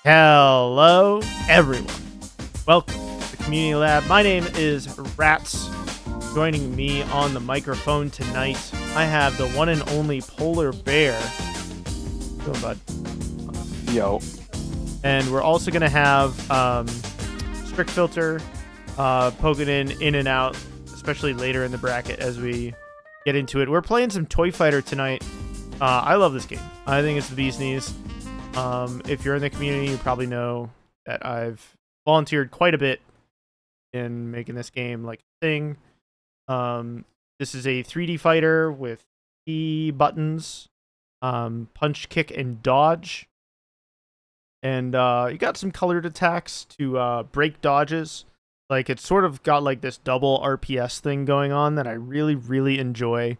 Hello, everyone. Welcome to the Community Lab. My name is Rats. Joining me on the microphone tonight, I have the one and only Polar Bear. Go, bud. Yo. And we're also going to have Strict Filter poking in and out, especially later in the bracket as we get into it. We're playing some Toy Fighter tonight. I love this game. I think it's the bee's knees. If you're in the community, you probably know that I've volunteered quite a bit in making this game like a thing. This is a 3D fighter with key buttons, punch, kick, and dodge. And you got some colored attacks to break dodges. Like, it's sort of got like this double RPS thing going on that I really, really enjoy.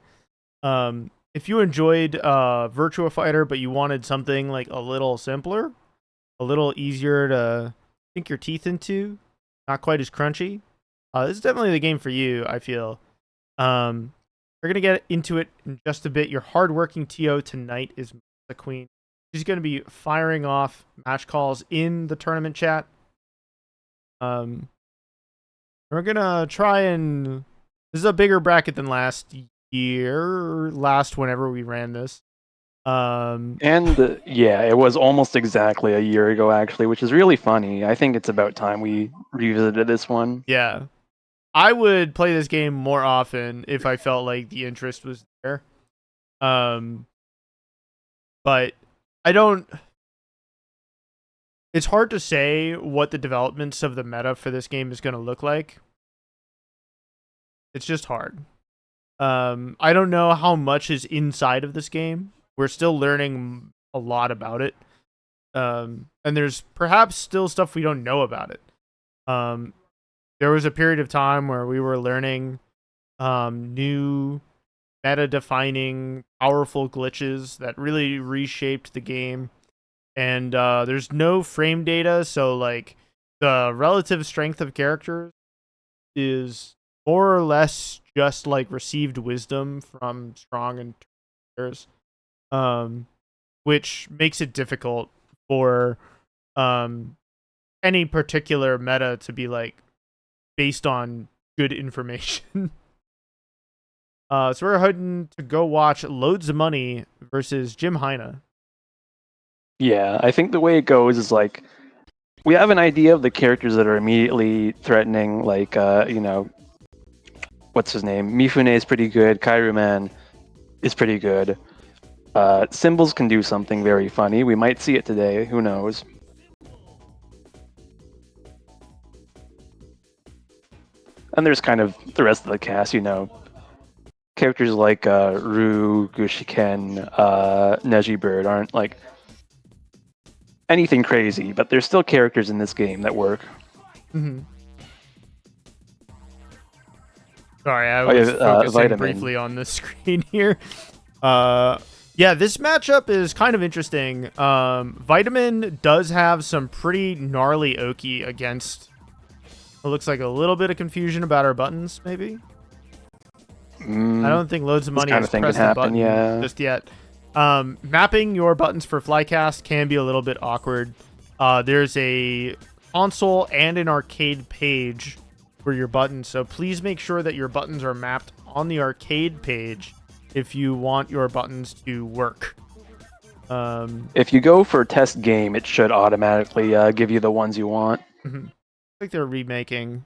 If you enjoyed Virtua Fighter, but you wanted something like a little simpler, a little easier to sink your teeth into, not quite as crunchy, this is definitely the game for you, I feel. We're going to get into it in just a bit. Your hardworking TO tonight is the Queen. She's going to be firing off match calls in the tournament chat. We're going to try and... This is a bigger bracket than last whenever we ran this. It was almost exactly a year ago, actually, which is really funny. I think it's about time we revisited this one. Yeah. I would play this game more often if I felt like the interest was there. But I don't... It's hard to say what the developments of the meta for this game is going to look like. It's just hard. I don't know how much is inside of this game. We're still learning a lot about it. And there's perhaps still stuff we don't know about it. There was a period of time where we were learning new meta-defining powerful glitches that really reshaped the game. And there's no frame data, so like the relative strength of characters is more or less just like received wisdom from strong and players, which makes it difficult for any particular meta to be like based on good information. So we're heading to go watch Loads of Money versus Jim Heine. Yeah, I think the way it goes is like we have an idea of the characters that are immediately threatening, like what's his name? Mifune is pretty good. Kairuman is pretty good. Symbols can do something very funny. We might see it today. Who knows? And there's kind of the rest of the cast, Characters like Rue, Gushiken, Neji Bird aren't like anything crazy, but there's still characters in this game that work. Mm-hmm. Sorry, I was focusing Vitamin. briefly on the screen here. Yeah, this matchup is kind of interesting. Vitamin does have some pretty gnarly Oki against... It looks like a little bit of confusion about our buttons, maybe? I don't think Loads of Money has pressed the button just yet. Mapping your buttons for Flycast can be a little bit awkward. There's a console and an arcade page for your buttons, so please make sure that your buttons are mapped on the arcade page if you want your buttons to work. If you go for test game, it should automatically give you the ones you want. I think they're remaking.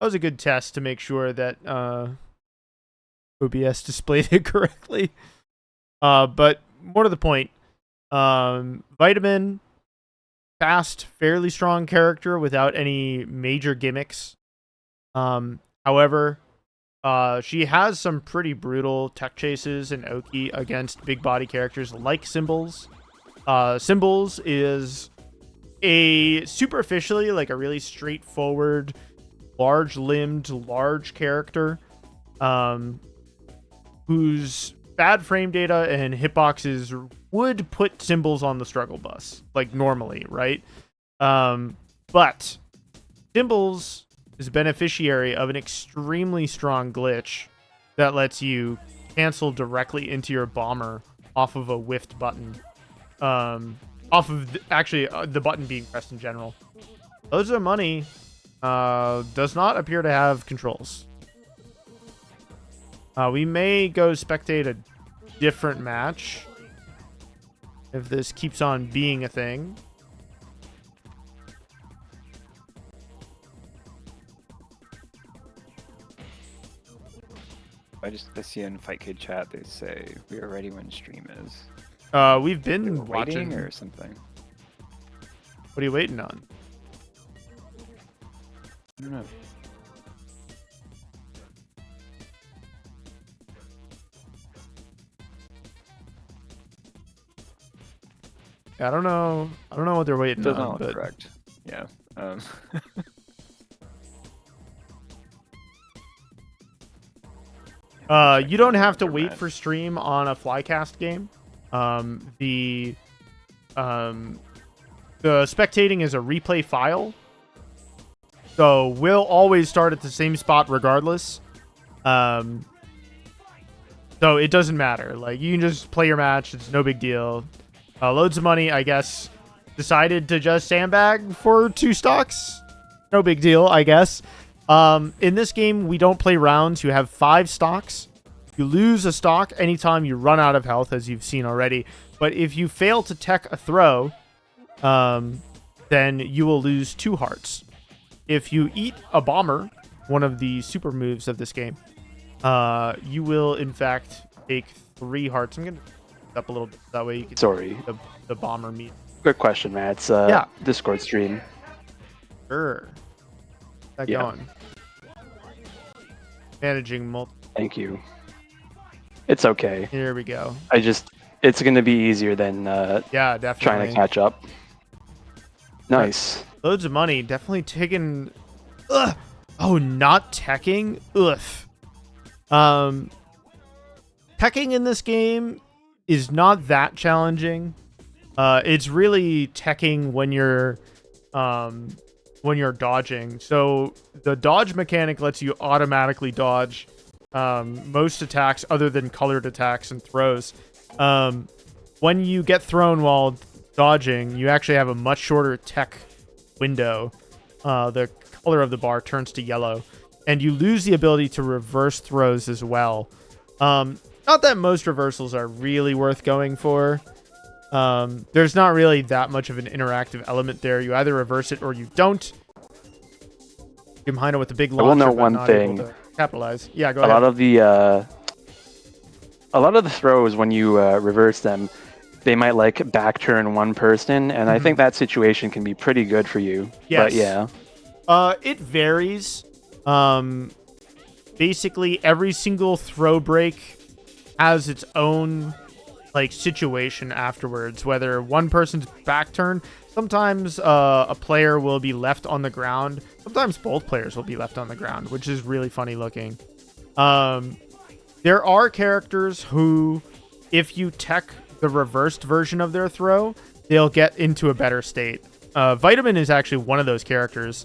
That was a good test to make sure that OBS displayed it correctly. But more to the point, Vitamin, fast, fairly strong character without any major gimmicks. However, she has some pretty brutal tech chases and Oki against big body characters like Symbols. Symbols is a superficially like a really straightforward, large-limbed, large character whose bad frame data and hitboxes would put Symbols on the struggle bus, like normally, right? But Symbols is a beneficiary of an extremely strong glitch that lets you cancel directly into your bomber off of a whiffed button. Off of the button being pressed in general. Loads of money does not appear to have controls. We may go spectate a different match if this keeps on being a thing. I see in Fight Kid chat they say we are ready when stream is. We've been They were watching. waiting or something. What are you waiting on? I don't know. I don't know. I don't know what they're waiting Does not on, look but correct. Yeah. you don't have to Never wait mind. for stream on a Flycast game. The spectating is a replay file, so we'll always start at the same spot regardless. So it doesn't matter. Like, you can just play your match. It's no big deal. Loads of money, I guess. Decided to just sandbag for 2 stocks. No big deal, I guess. In this game, we don't play rounds. You have 5 stocks. You lose a stock anytime you run out of health, as you've seen already. But if you fail to tech a throw, then you will lose 2 hearts. If you eat a bomber, one of the super moves of this game, you will, in fact, take 3 hearts. I'm going to up a little bit. That way you can Sorry. the bomber meat. Good question, Matt. It's Yeah. Discord stream. Sure. That Yeah. going. Managing multi. Thank you. It's okay. Here we go. It's going to be easier than Yeah, definitely. trying to catch up. Nice. Loads of money. Definitely taking. Ugh. Oh, not teching? Ugh. Teching in this game is not that challenging. It's really teching when you're dodging. So the dodge mechanic lets you automatically dodge most attacks other than colored attacks and throws. When you get thrown while dodging, you actually have a much shorter tech window. The color of the bar turns to yellow, and you lose the ability to reverse throws as well. Not that most reversals are really worth going for. There's not really that much of an interactive element there. You either reverse it or you don't. You behind it with the big launcher, will know but one not able thing. to capitalize. Yeah, go A ahead. lot of the throws when you reverse them, they might like back turn one person, and I think that situation can be pretty good for you. Yes. But yeah. It varies. Basically, every single throw break has its own like situation afterwards. Whether one person's back turn, sometimes a player will be left on the ground. Sometimes both players will be left on the ground, which is really funny looking. There are characters who, if you tech the reversed version of their throw, they'll get into a better state. Vitamin is actually one of those characters.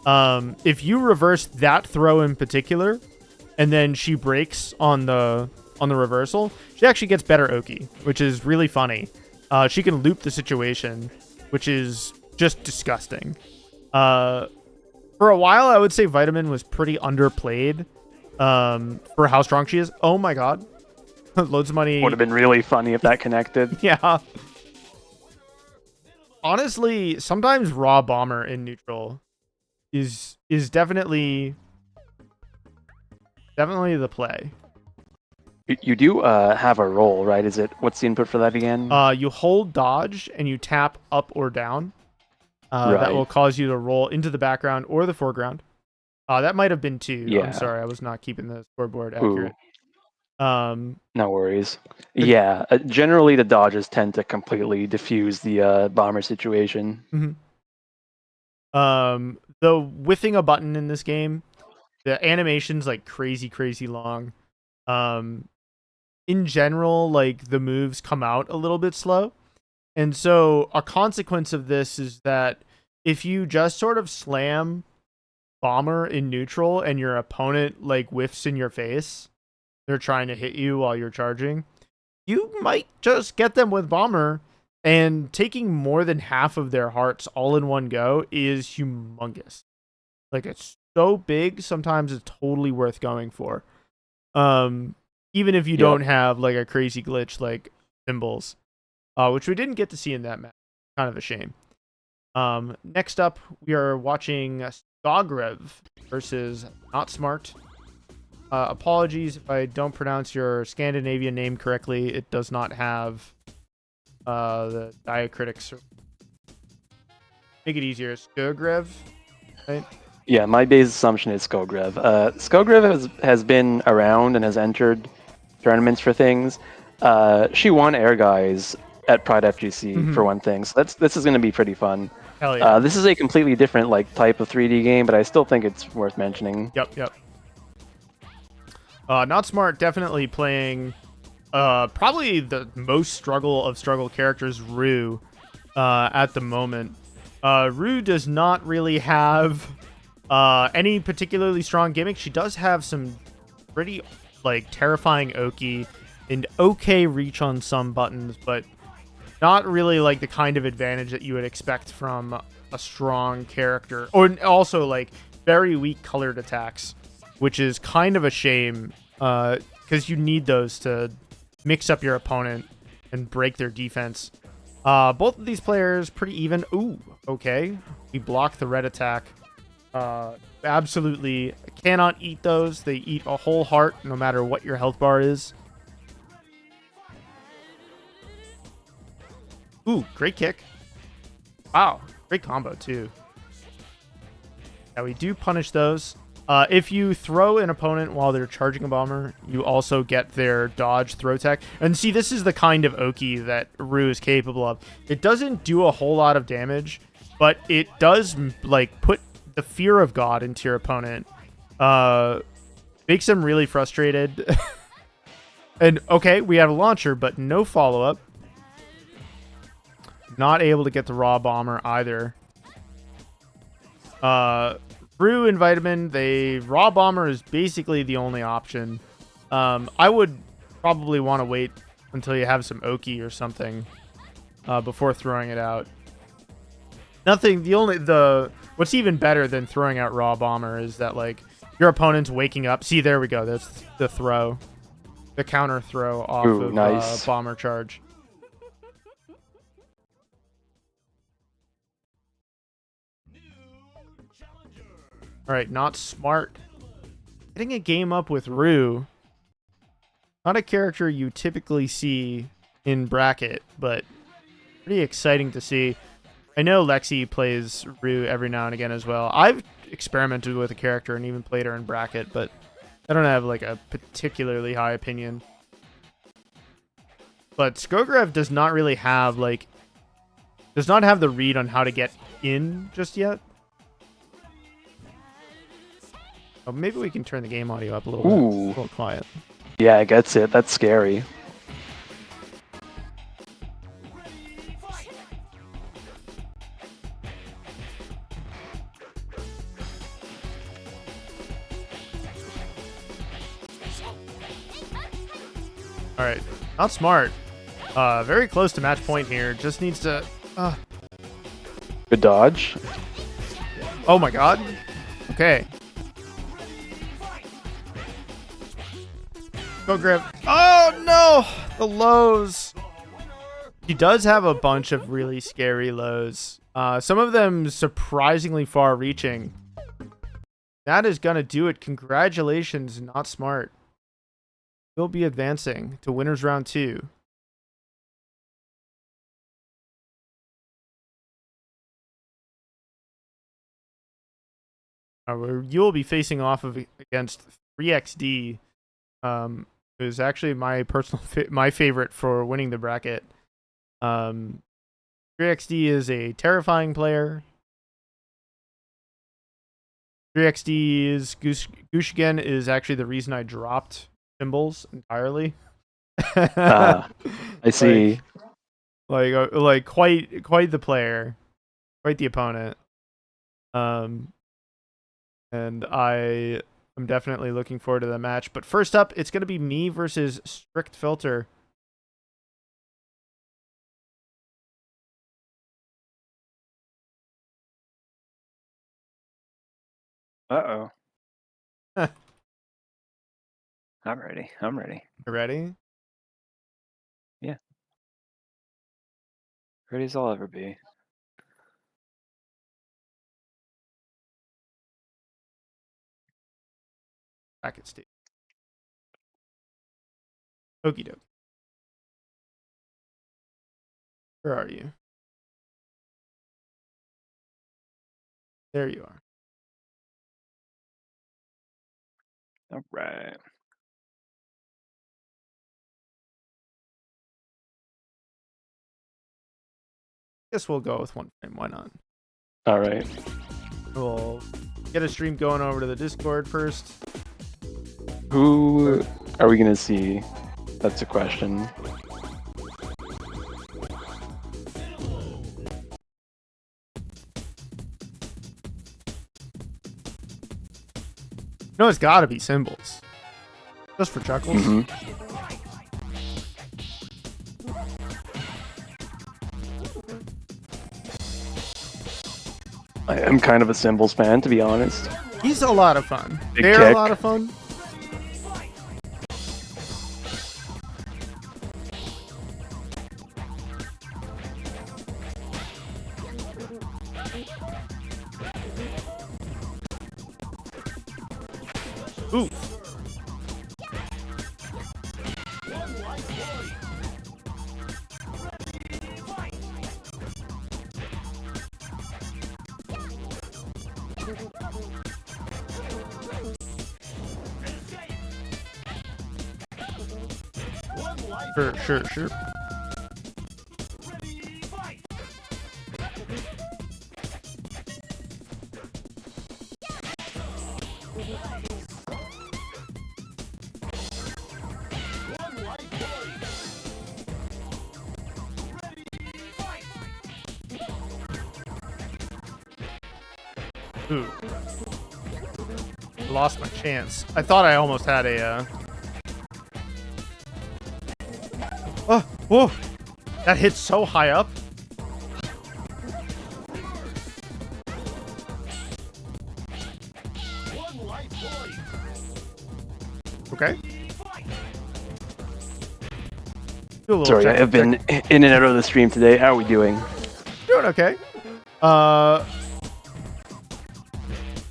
If you reverse that throw in particular, and then she breaks on the reversal, she actually gets better Oki, which is really funny. She can loop the situation, which is just disgusting. For a while, I would say Vitamin was pretty underplayed for how strong she is. Oh my god. Loads of money. Would have been really funny if that connected. Yeah. Honestly, sometimes raw bomber in neutral is definitely the play. You do have a roll, right? What's the input for that again? You hold dodge and you tap up or down. That Right. will cause you to roll into the background or the foreground. That might have been 2. Yeah. I'm sorry, I was not keeping the scoreboard Ooh, accurate. no worries. Yeah, generally the dodges tend to completely diffuse the bomber situation. The whiffing a button in this game, the animation's like crazy long. In general, like the moves come out a little bit slow. And so a consequence of this is that if you just sort of slam bomber in neutral and your opponent like whiffs in your face, they're trying to hit you while you're charging, you might just get them with Bomber, and taking more than half of their hearts all in one go is humongous. Like, it's so big, sometimes it's totally worth going for. Even if you don't have like a crazy glitch like Symbols, which we didn't get to see in that match. Kind of a shame. Next up, we are watching Skogrev versus Not Smart. Apologies if I don't pronounce your Scandinavian name correctly. It does not have the diacritics. Make it easier. Skogrev, right? Yeah, my base assumption is Skogrev. Skogrev has been around and has entered tournaments for things. She won Air Guys at Pride FGC for one thing, so this is going to be pretty fun. Hell yeah. This is a completely different like type of 3D game, but I still think it's worth mentioning. Yep. Not Smart definitely playing probably the most struggle characters, Rue, at the moment. Rue does not really have any particularly strong gimmick. She does have some pretty like terrifying Oki and okay reach on some buttons, but not really like the kind of advantage that you would expect from a strong character. Or also like very weak colored attacks, which is kind of a shame because you need those to mix up your opponent and break their defense. Both of these players pretty even. Ooh, okay. We block the red attack. Absolutely cannot eat those. They eat a whole heart no matter what your health bar is. Ooh, great kick. Wow, great combo too. Yeah, we do punish those. If you throw an opponent while they're charging a bomber, you also get their dodge throw tech. And see, this is the kind of Oki that Rue is capable of. It doesn't do a whole lot of damage, but it does like put the fear of God into your opponent. Makes them really frustrated. And okay, we have a launcher, but no follow-up. Not able to get the raw bomber either. Rue and Vitamin, raw bomber is basically the only option. I would probably want to wait until you have some Oki or something before throwing it out. What's even better than throwing out raw bomber is that like your opponent's waking up. See, there we go. That's the throw, the counter throw off of nice. bomber charge. All right, Not Smart. Getting a game up with Rue. Not a character you typically see in bracket, but pretty exciting to see. I know Lexi plays Rue every now and again as well. I've experimented with a character and even played her in bracket, but I don't have like a particularly high opinion. But Skogrev does not really have the read on how to get in just yet. Oh, maybe we can turn the game audio up a little bit. A little quiet. Yeah, it gets it. That's scary. All right, Not Smart. Very close to match point here. Just needs to. Good dodge. Oh my god. Okay. Go grab. Oh no! The lows. He does have a bunch of really scary lows. Some of them surprisingly far reaching. That is gonna do it. Congratulations, Not Smart. You'll be advancing to winners round 2. You'll be facing off against 3XD. It was actually my personal my favorite for winning the bracket. 3XD is a terrifying player. 3XD's Gushigen is actually the reason I dropped Symbols entirely. I see. Like quite the player, quite the opponent. And I'm definitely looking forward to the match. But first up, it's going to be me versus Strict Filter. Uh-oh. Huh. I'm ready. I'm ready. You ready? Ready as I'll ever be. Bracket state. Okie doke. Where are you? There you are. All right. Guess we'll go with one frame. Why not? All right. We'll get a stream going over to the Discord first. Who are we gonna see? That's a question. No, it's got to be Symbols. Just for chuckles. Mm-hmm. I am kind of a Symbols fan, to be honest. He's a lot of fun. Big They're a kick. lot of fun. Ooh. Sure. Ooh. Lost my chance. I thought I almost had a Oh, whoa! That hit so high up. Okay. Do a little Sorry, check- I have been in and out of the stream today. How are we doing? Doing okay.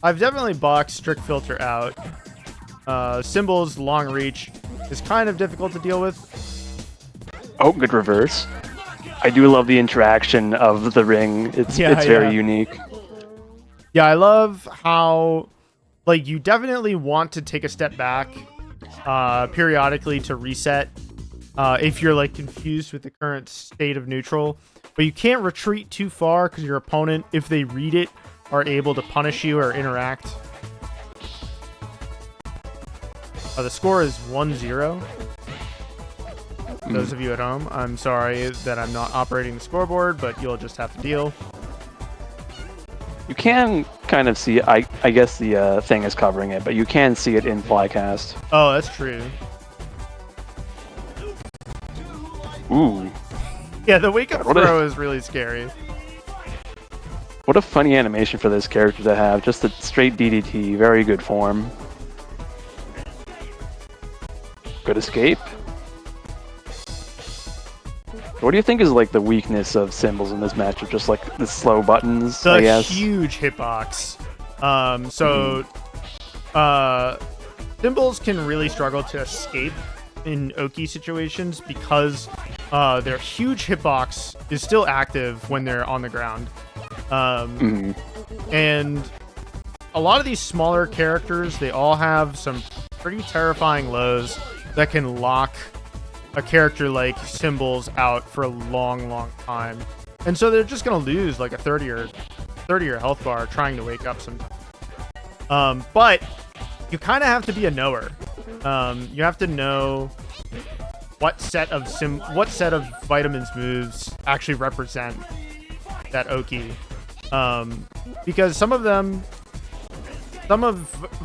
I've definitely boxed Strict Filter out. Symbols long reach is kind of difficult to deal with. Oh, good reverse. I do love the interaction of the ring. It's very unique. Yeah, I love how, like, you definitely want to take a step back periodically to reset if you're, like, confused with the current state of neutral. But you can't retreat too far because your opponent, if they read it, are able to punish you or interact. The score is 1-0. Those of you at home, I'm sorry that I'm not operating the scoreboard, but you'll just have to deal. You can kind of see, I guess the thing is covering it, but you can see it in Flycast. Oh, that's true. Ooh, Yeah, the wake-up What a- throw is really scary. what a funny animation for this character to have. Just a straight DDT, very good form. Good escape. What do you think is like the weakness of Symbols in this matchup? Just like the slow buttons, I The guess. huge hitbox. Symbols can really struggle to escape in Oki situations because their huge hitbox is still active when they're on the ground. And a lot of these smaller characters, they all have some pretty terrifying lows that can lock a character like Symbols out for a long time. And so they're just going to lose like a 30 or health bar trying to wake up sometimes. But you kind of have to be a knower. You have to know what set of Vitamins moves actually represent that Oki. Because some of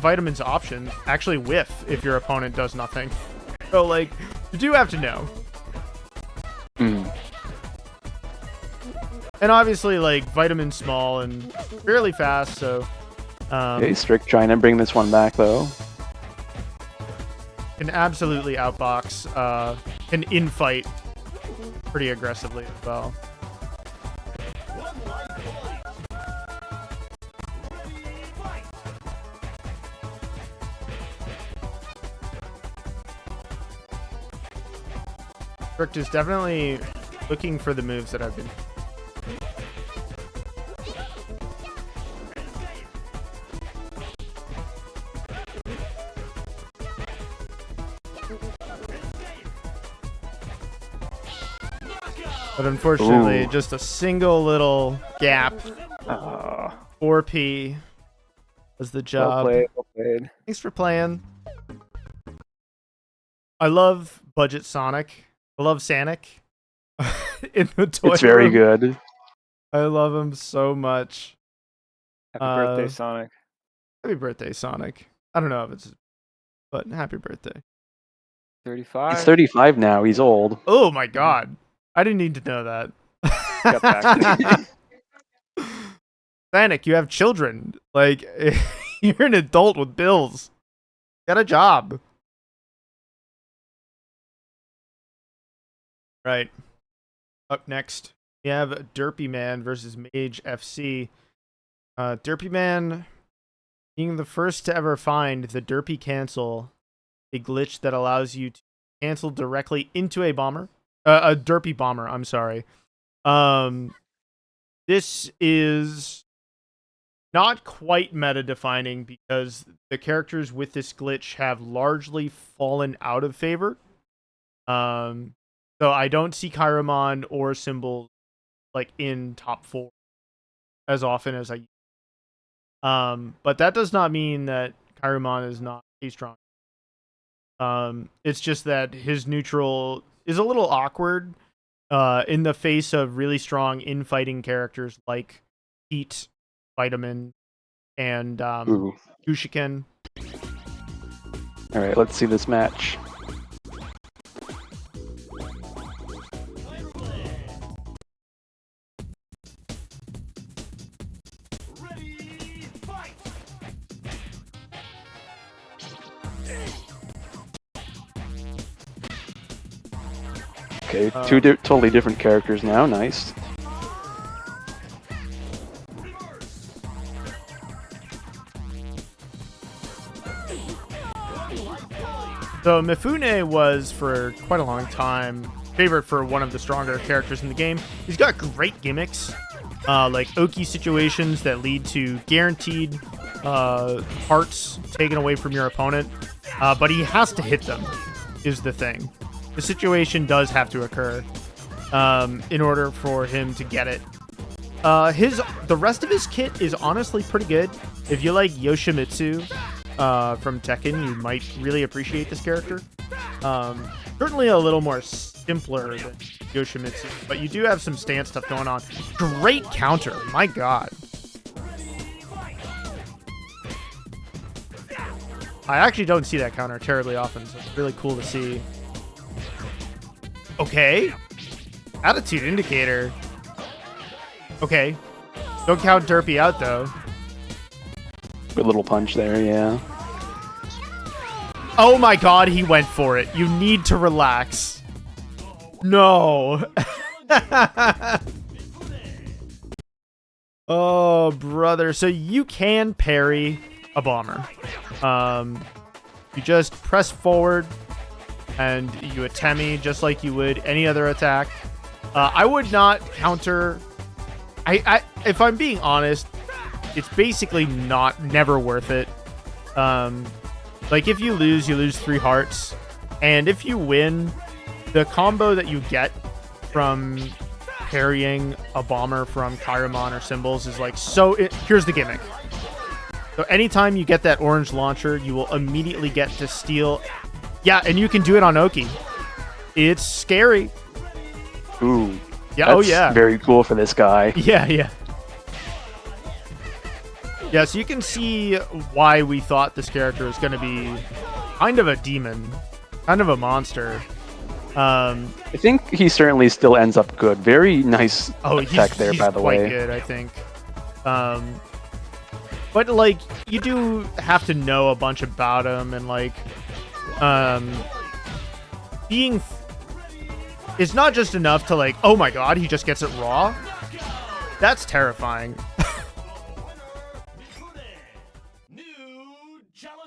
Vitamin's options actually whiff if your opponent does nothing. So, like, you do have to know. And obviously, like, Vitamin's small and fairly fast, so Okay, Strict trying to bring this one back though. Can absolutely outbox, can infight pretty aggressively as well. Strict is definitely looking for the moves that I've been. But unfortunately, Ooh. just a single little gap. 4P was the Well job. played. Well played. Thanks for playing. I love Budget Sonic. I love Sonic in the toy It's very room. good. I love him so much. Happy birthday, Sonic. Happy birthday, Sonic. I don't know if it's, but happy birthday. 35. He's 35 now. He's old. Oh my god. I didn't need to know that. Got back. Sonic, you have children. Like, you're an adult with bills. Got a job. Right. Up next, we have Derpy Man versus Mage FC. Derpy Man being the first to ever find the Derpy cancel, a glitch that allows you to cancel directly into a bomber. A Derpy bomber, I'm sorry. This is not quite meta-defining because the characters with this glitch have largely fallen out of favor. So I don't see Kairamon or Symbol like in top 4 as often as I. But that does not mean that Kairamon is not a strong. It's just that his neutral is a little awkward in the face of really strong infighting characters like Heat, Vitamin, and Gushiken. All right, let's see this match. Okay, two totally different characters now. Nice. So Mifune was for quite a long time favorite for one of the stronger characters in the game. He's got great gimmicks, like Oki situations that lead to guaranteed hearts taken away from your opponent, but he has to hit them, is the thing. The situation does have to occur in order for him to get it. The rest of his kit is honestly pretty good. If you like Yoshimitsu from Tekken, you might really appreciate this character. Certainly a little more simpler than Yoshimitsu, but you do have some stance stuff going on. Great counter, my god. I actually don't see that counter terribly often, so it's really cool to see. Okay. Attitude indicator. Okay. Don't count Derpy out, though. Good little punch there, yeah. Oh my god, he went for it. You need to relax. No. Oh, brother. So you can parry a bomber. You just press forward and you atemi just like you would any other attack. I would not counter. If I'm being honest, it's basically never worth it. Like if you lose 3 hearts, and if you win, the combo that you get from parrying a bomber from Kairamon or Symbols is like here's the gimmick. So anytime you get that orange launcher, you will immediately get to steal. Yeah, and you can do it on Oki. It's scary. Ooh. Yeah. That's Oh yeah. very cool for this guy. Yeah. Yeah, so you can see why we thought this character was going to be kind of a demon, kind of a monster. I think he certainly still ends up good. Very nice attack there, he's by the quite way. good, I think. But like, you do have to know a bunch about him, and like, being it's not just enough to like, oh my god, he just gets it raw. That's terrifying.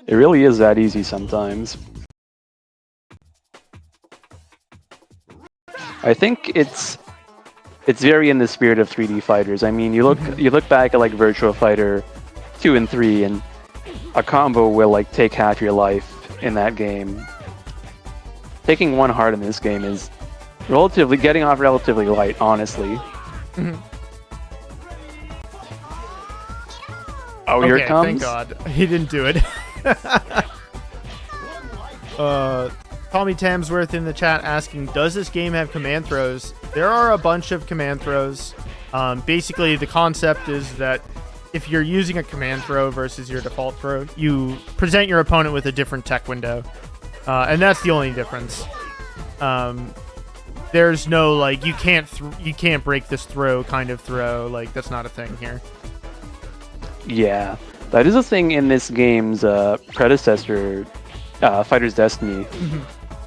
It really is that easy sometimes. I think it's very in the spirit of 3D fighters. I mean, you look back at like Virtua Fighter 2 and 3, and a combo will like take half your life in that game. Taking one heart in this game is getting off relatively light, honestly. Oh, here it comes. Thank God he didn't do it. Tommy Tamsworth in the chat asking, does this game have command throws? There are a bunch of command throws. Basically, the concept is that if you're using a command throw versus your default throw, you present your opponent with a different tech window. And that's the only difference. There's no, like, you can't break this throw kind of throw. Like, that's not a thing here. Yeah, that is a thing in this game's predecessor, Fighter's Destiny.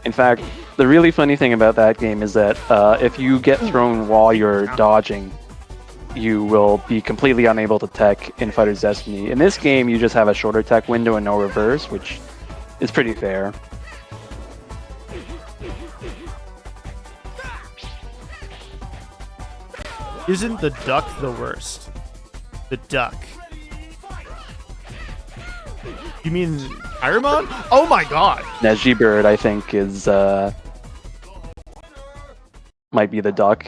In fact, the really funny thing about that game is that if you get thrown while you're dodging, you will be completely unable to tech in Fighter's Destiny. In this game, you just have a shorter tech window and no reverse, which is pretty fair. Isn't the duck the worst? The duck. You mean Ironmon? Oh my god! Neji Bird, I think, is might be the duck.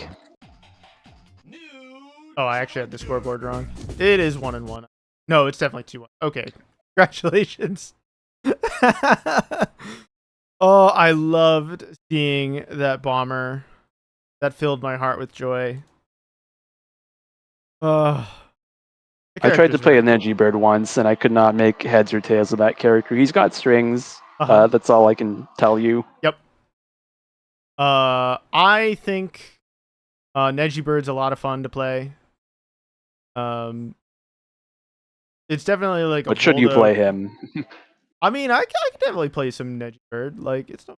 Oh, I actually had the scoreboard wrong. It is 1-1. No, it's definitely 2-1. Okay, congratulations. Oh, I loved seeing that bomber. That filled my heart with joy. I tried to play a Neji Bird once, and I could not make heads or tails of that character. He's got strings. That's all I can tell you. Yep. I think Neji Bird's a lot of fun to play. It's definitely like. But should you play him? I mean, I could definitely play some Neji Bird. Like, it's not.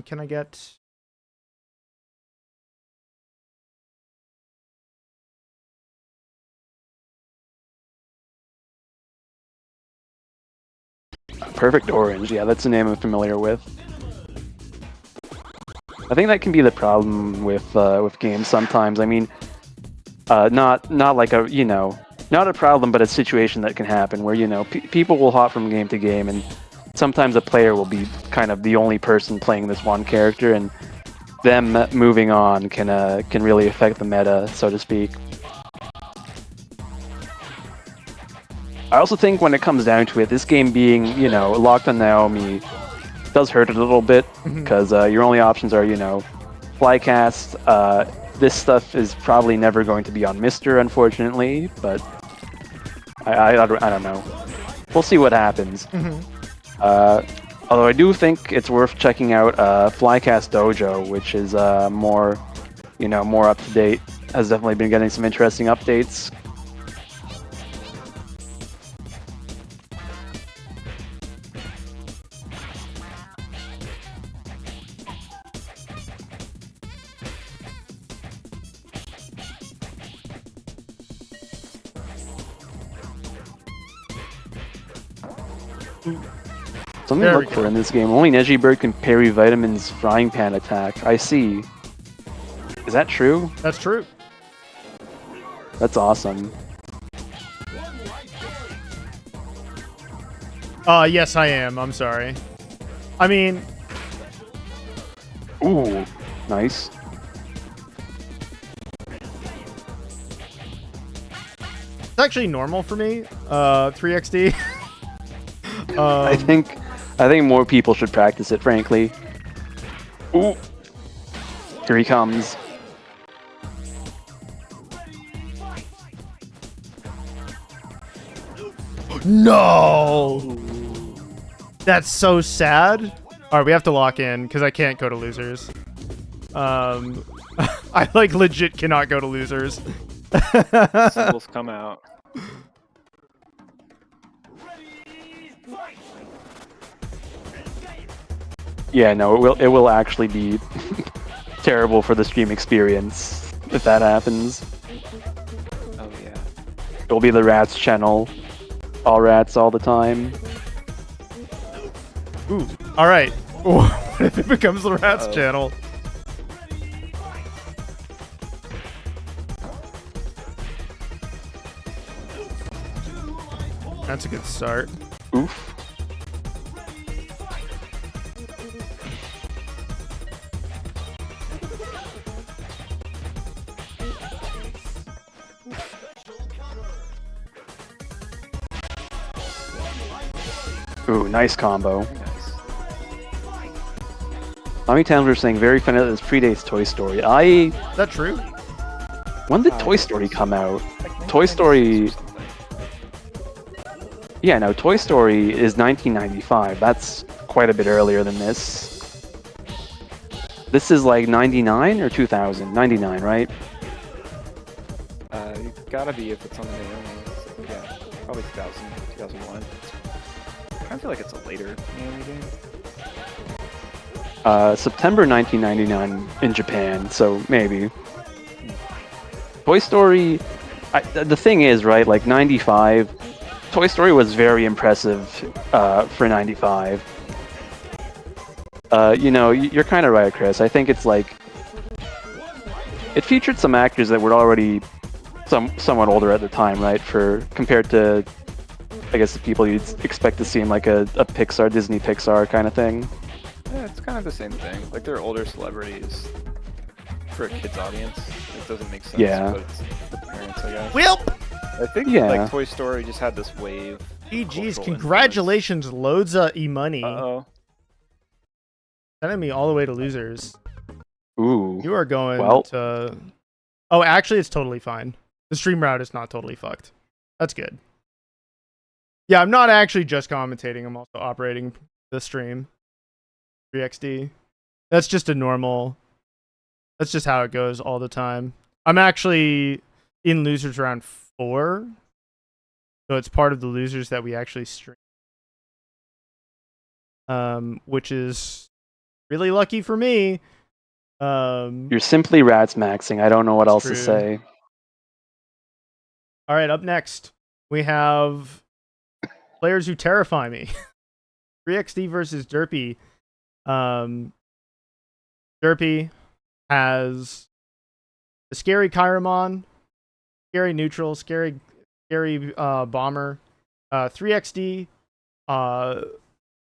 Can I get? Perfect Orange, yeah, that's a name I'm familiar with. I think that can be the problem with games sometimes. I mean, not like a not a problem, but a situation that can happen where people will hop from game to game, and sometimes a player will be kind of the only person playing this one character, and them moving on can really affect the meta, so to speak. I also think when it comes down to it, this game being, locked on Naomi does hurt it a little bit, because your only options are, Flycast. This stuff is probably never going to be on Mister, unfortunately, but I don't know. We'll see what happens. Although I do think it's worth checking out Flycast Dojo, which is more up to date. Has definitely been getting some interesting updates. Something to look for in this game. Only Neji Bird can parry Vitamin's frying pan attack. I see. Is that true? That's true. That's awesome. Yes, I am. I'm sorry. I mean... Ooh, nice. It's actually normal for me. 3XD. I think more people should practice it, frankly. Ooh. Here he comes. No! That's so sad. Alright, we have to lock in, because I can't go to losers. I, legit cannot go to losers. Symbols come out. Yeah, no, it will actually be terrible for the stream experience if that happens. Oh yeah. It'll be the rats channel. All rats all the time. Ooh. All right. What if it becomes the rats Uh-oh. channel? That's a good start. Oof. Ooh, nice combo. Very nice. Tommy Townsend saying very funny that this predates Toy Story. Is that true? When did I Toy think Story it's come out? Like Toy 1996 Story- or something. Yeah, no, Toy Story is 1995. That's quite a bit earlier than this. This is like 99 or 2000? 99, right? You gotta be if it's on the new. Yeah, probably 2000, 2001. I kind of feel like it's a later anime game. September 1999 in Japan, so maybe. Toy Story, the thing is, right, like 95, Toy Story was very impressive for 95. You know, you're kind of right, Chris. I think it's like, it featured some actors that were already somewhat older at the time, right, compared to, I guess, the people you'd expect to see in like a Pixar, Disney Pixar kind of thing. Yeah, it's kind of the same thing. Like they're older celebrities for a kid's audience. It doesn't make sense. Yeah. But it's the parents, I guess. Welp! I think Yeah. like Toy Story just had this wave. GG's, congratulations, loads of e-money. Uh-oh. Sending me all the way to losers. Ooh. You are going Well. to... Oh, actually, it's totally fine. The stream route is not totally fucked. That's good. Yeah, I'm not actually just commentating. I'm also operating the stream. 3XD. That's just a normal... That's just how it goes all the time. I'm actually in losers round 4. So it's part of the losers that we actually stream. Which is really lucky for me. You're simply rats maxing. I don't know what else to true. say. All right, up next, we have players who terrify me. 3XD versus Derpy. Derpy has the scary Kairamon, scary neutral, scary bomber. 3XD,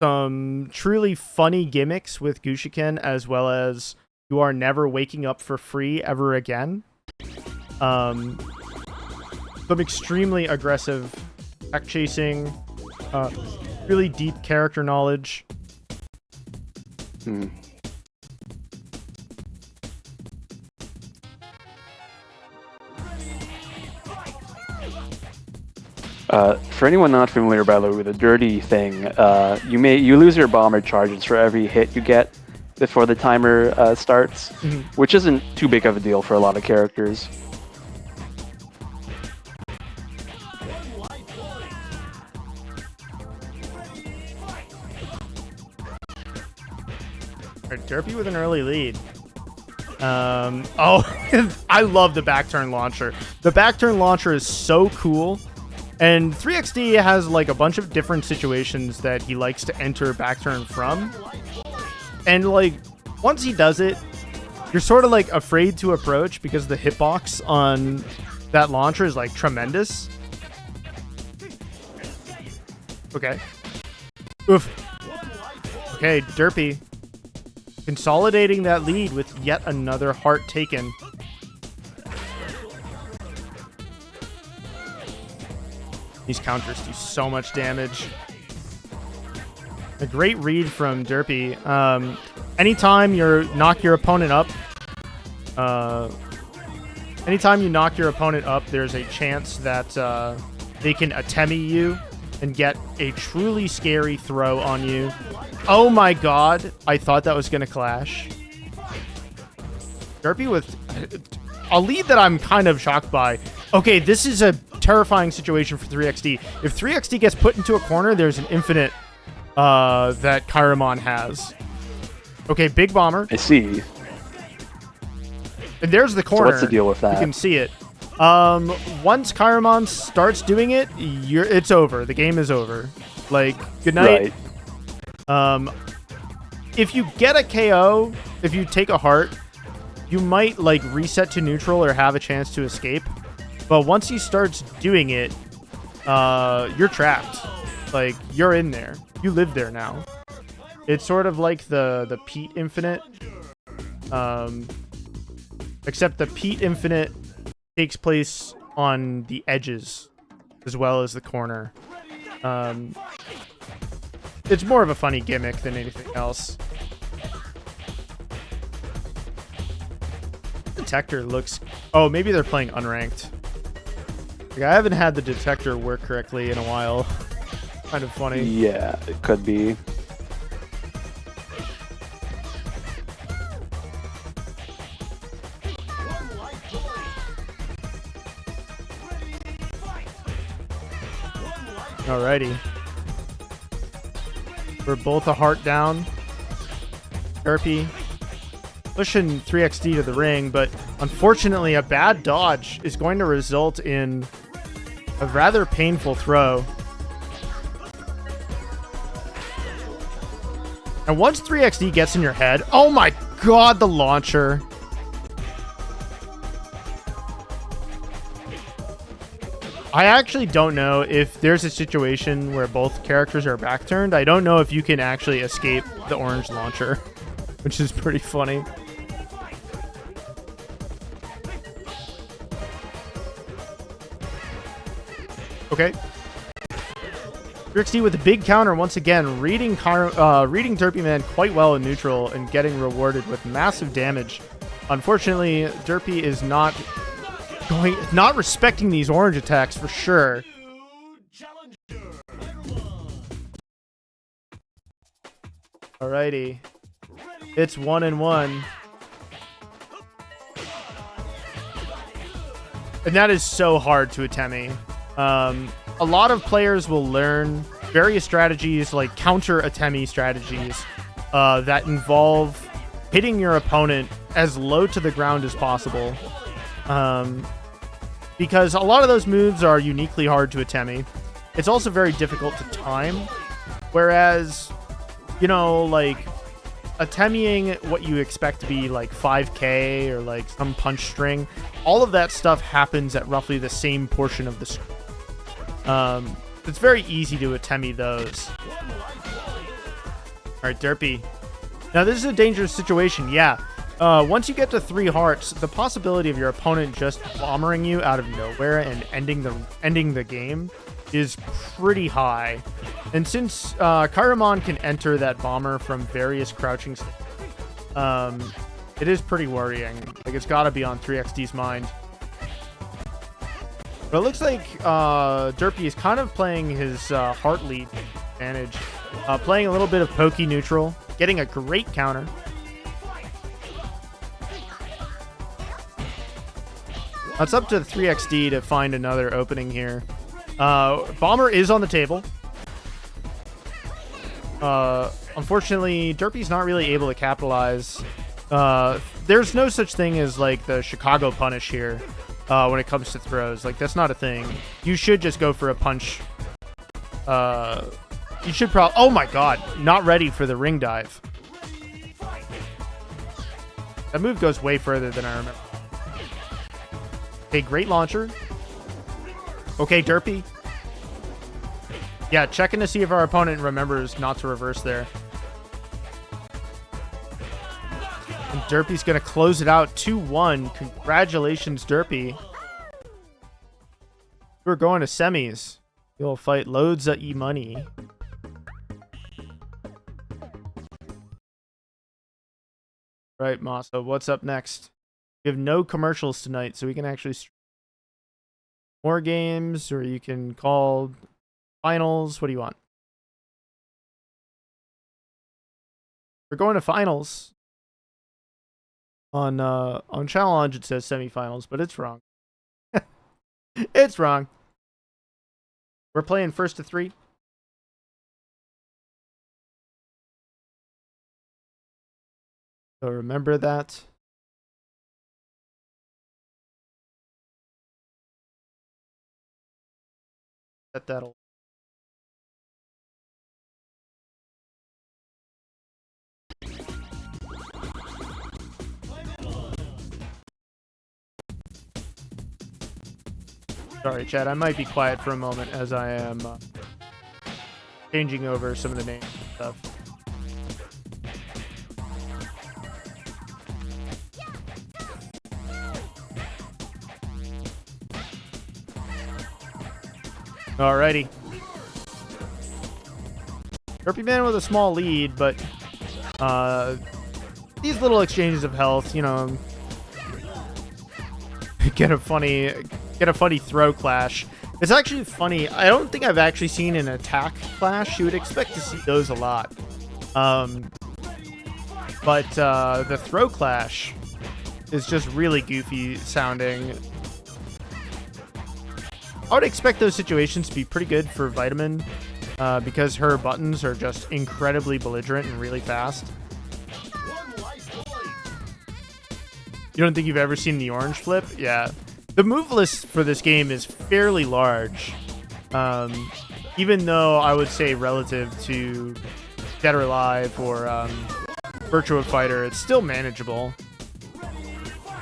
some truly funny gimmicks with Gushiken, as well as you are never waking up for free ever again. Some extremely aggressive back chasing, really deep character knowledge. Hmm. For anyone not familiar, by the way, with the dirty thing, you lose your bomber charges for every hit you get before the timer starts, which isn't too big of a deal for a lot of characters. Derpy with an early lead. Oh, I love the back turn launcher. The back turn launcher is so cool. And 3XD has like a bunch of different situations that he likes to enter back turn from. And like, once he does it, you're sort of like afraid to approach because the hitbox on that launcher is like tremendous. Okay. Oof. Okay, Derpy consolidating that lead with yet another heart taken. These counters do so much damage. A great read from Derpy. Anytime you knock your opponent up, there's a chance that they can atemi you and get a truly scary throw on you. Oh my god, I thought that was going to clash. Derpy with a lead that I'm kind of shocked by. Okay, this is a terrifying situation for 3XD. If 3XD gets put into a corner, there's an infinite that Kairamon has. Okay, big bomber. I see. And there's the corner. So what's the deal with that? You can see it. Once Kairamon starts doing it, it's over. The game is over. Like, good night. Right. If you get a KO, if you take a heart, you might like reset to neutral or have a chance to escape. But once he starts doing it, you're trapped. Like, you're in there. You live there now. It's sort of like the Pete Infinite. Except the Pete Infinite takes place on the edges as well as the corner. It's more of a funny gimmick than anything else. Detector looks... Oh, maybe they're playing unranked. Like, I haven't had the detector work correctly in a while. Kind of funny. Yeah, it could be. Alrighty. We're both a heart down. Derpy pushing 3XD to the ring, but unfortunately a bad dodge is going to result in a rather painful throw. And once 3XD gets in your head, oh my god, the launcher. I actually don't know if there's a situation where both characters are back turned. I don't know if you can actually escape the orange launcher, which is pretty funny. Okay. 3XD with a big counter once again, reading Derpy Man quite well in neutral and getting rewarded with massive damage. Unfortunately, Derpy is not respecting these orange attacks for sure. Alrighty. It's 1-1. And that is so hard to Atemi. A lot of players will learn various strategies like counter Atemi strategies that involve hitting your opponent as low to the ground as possible. Because a lot of those moves are uniquely hard to Atemi. It's also very difficult to time. Whereas, you know, like, Atemiing what you expect to be like 5k or like some punch string, all of that stuff happens at roughly the same portion of the screen. It's very easy to Atemi those. Alright, Derpy. Now, this is a dangerous situation, yeah. Once you get to 3 hearts, the possibility of your opponent just bombering you out of nowhere and ending the game is pretty high. And since Kairamon can enter that bomber from various crouching states, it is pretty worrying. Like, it's got to be on 3XD's mind. But it looks like Derpy is kind of playing his heart lead advantage. Playing a little bit of pokey neutral, getting a great counter. It's up to 3XD to find another opening here. Bomber is on the table. Unfortunately, Derpy's not really able to capitalize. There's no such thing as like the Chicago punish here when it comes to throws. Like, that's not a thing. You should just go for a punch. You should probably... Oh my god, not ready for the ring dive. That move goes way further than I remember. Okay, great launcher. Okay, Derpy. Yeah, checking to see if our opponent remembers not to reverse there. And Derpy's going to close it out 2-1. Congratulations, Derpy. We're going to semis. You'll fight loads of e-money. Right, Masa, what's up next? We have no commercials tonight, so we can actually stream more games, or you can call finals. What do you want? We're going to finals. On challenge it says semifinals, but it's wrong. It's wrong. We're playing first to 3. So remember that. Set that. Sorry, Chad. I might be quiet for a moment as I am changing over some of the names and stuff. Alrighty. Derpy Man with a small lead, but these little exchanges of health, you know, get a funny throw clash. It's actually funny. I don't think I've actually seen an attack clash. You would expect to see those a lot. But the throw clash is just really goofy sounding. I would expect those situations to be pretty good for Vitamin because her buttons are just incredibly belligerent and really fast. You don't think you've ever seen the orange flip? Yeah. The move list for this game is fairly large. Even though I would say relative to Dead or Alive or Virtua Fighter, it's still manageable.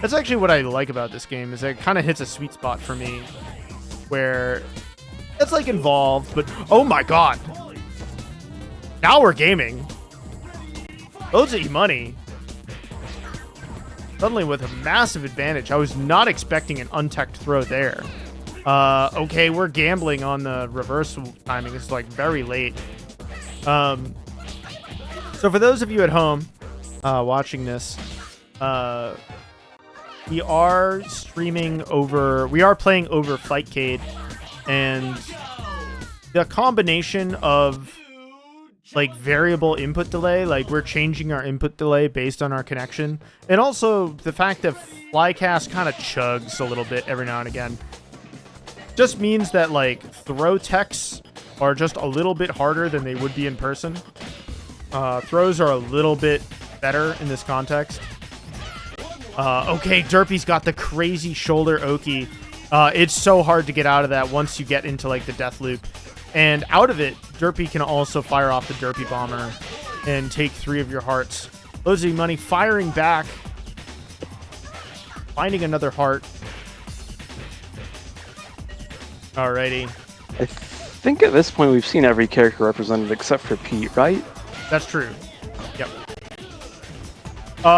That's actually what I like about this game, is it kind of hits a sweet spot for me where it's like involved, but oh my god. Now we're gaming. Loads of money. Suddenly with a massive advantage. I was not expecting an untech throw there. Okay, we're gambling on the reversal timing. It's like very late. So for those of you at home watching this, we are playing over Fightcade, and the combination of like variable input delay, like we're changing our input delay based on our connection, and also the fact that Flycast kind of chugs a little bit every now and again, just means that like throw techs are just a little bit harder than they would be in person. Throws are a little bit better in this context. Okay, Derpy's got the crazy shoulder Oki. It's so hard to get out of that once you get into like the death loop. And out of it, Derpy can also fire off the Derpy Bomber and take 3 of your hearts. Loads of money firing back. Finding another heart. Alrighty. I think at this point we've seen every character represented except for Pete, right? That's true. Yep.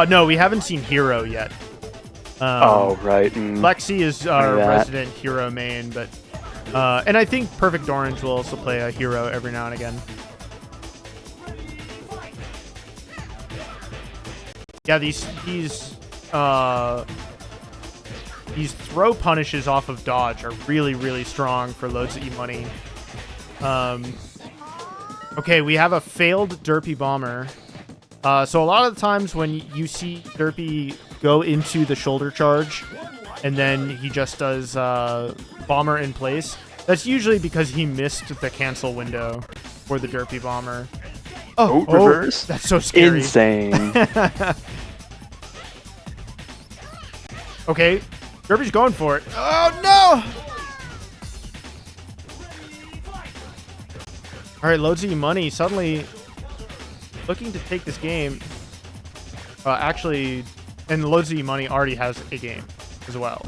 No, we haven't seen Hero yet. Oh, right. Lexi is our resident Hero main, but... and I think Perfect Orange will also play a hero every now and again. Yeah, these throw punishes off of dodge are really, really strong for loads of E-money. Okay, we have a failed Derpy Bomber. So a lot of the times when you see Derpy go into the shoulder charge, and then he just does Bomber in place, that's usually because he missed the cancel window for the Derpy Bomber. Oh, reverse? That's so scary. Insane. Okay, Derpy's going for it. Oh, no! All right, loads of money suddenly looking to take this game. Actually, and loads of money already has a game as well.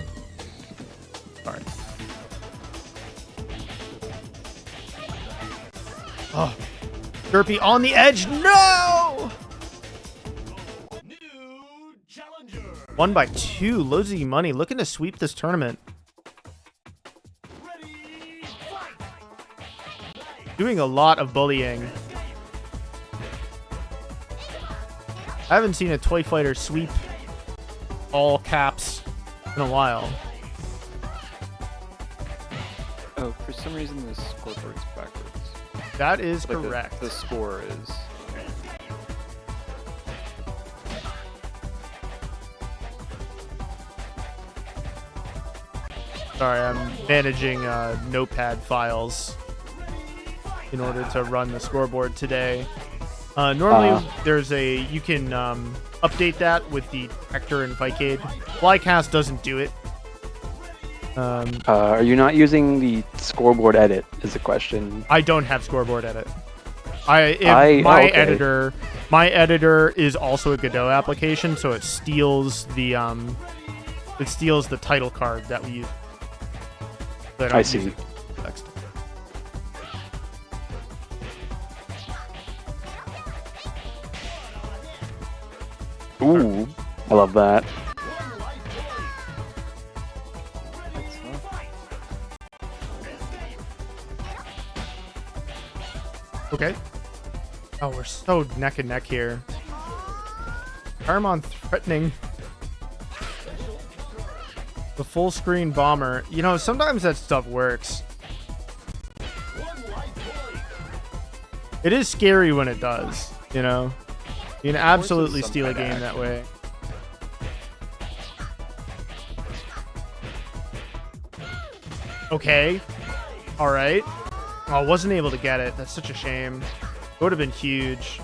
All right. Oh, Derpy on the edge. No! 1 by 2. Loads of money looking to sweep this tournament. Doing a lot of bullying. I haven't seen a Toy Fighter sweep all caps in a while. Oh, for some reason the scoreboard's backwards. That is Like correct. The score is. Sorry, I'm managing notepad files in order to run the scoreboard today. Normally, you can update that with the Detector and Vicade. Flycast doesn't do it. Are you not using the scoreboard edit? Is the question. I don't have scoreboard edit. My editor is also a Godot application, so it steals the title card that we use. So I see. Next. Ooh, I love that. Okay. Oh, we're so neck and neck here. Paramon threatening the full screen bomber. You know, sometimes that stuff works. It is scary when it does, you know? You can absolutely steal a game that way. Okay. All right. Oh, I wasn't able to get it. That's such a shame. It would have been huge.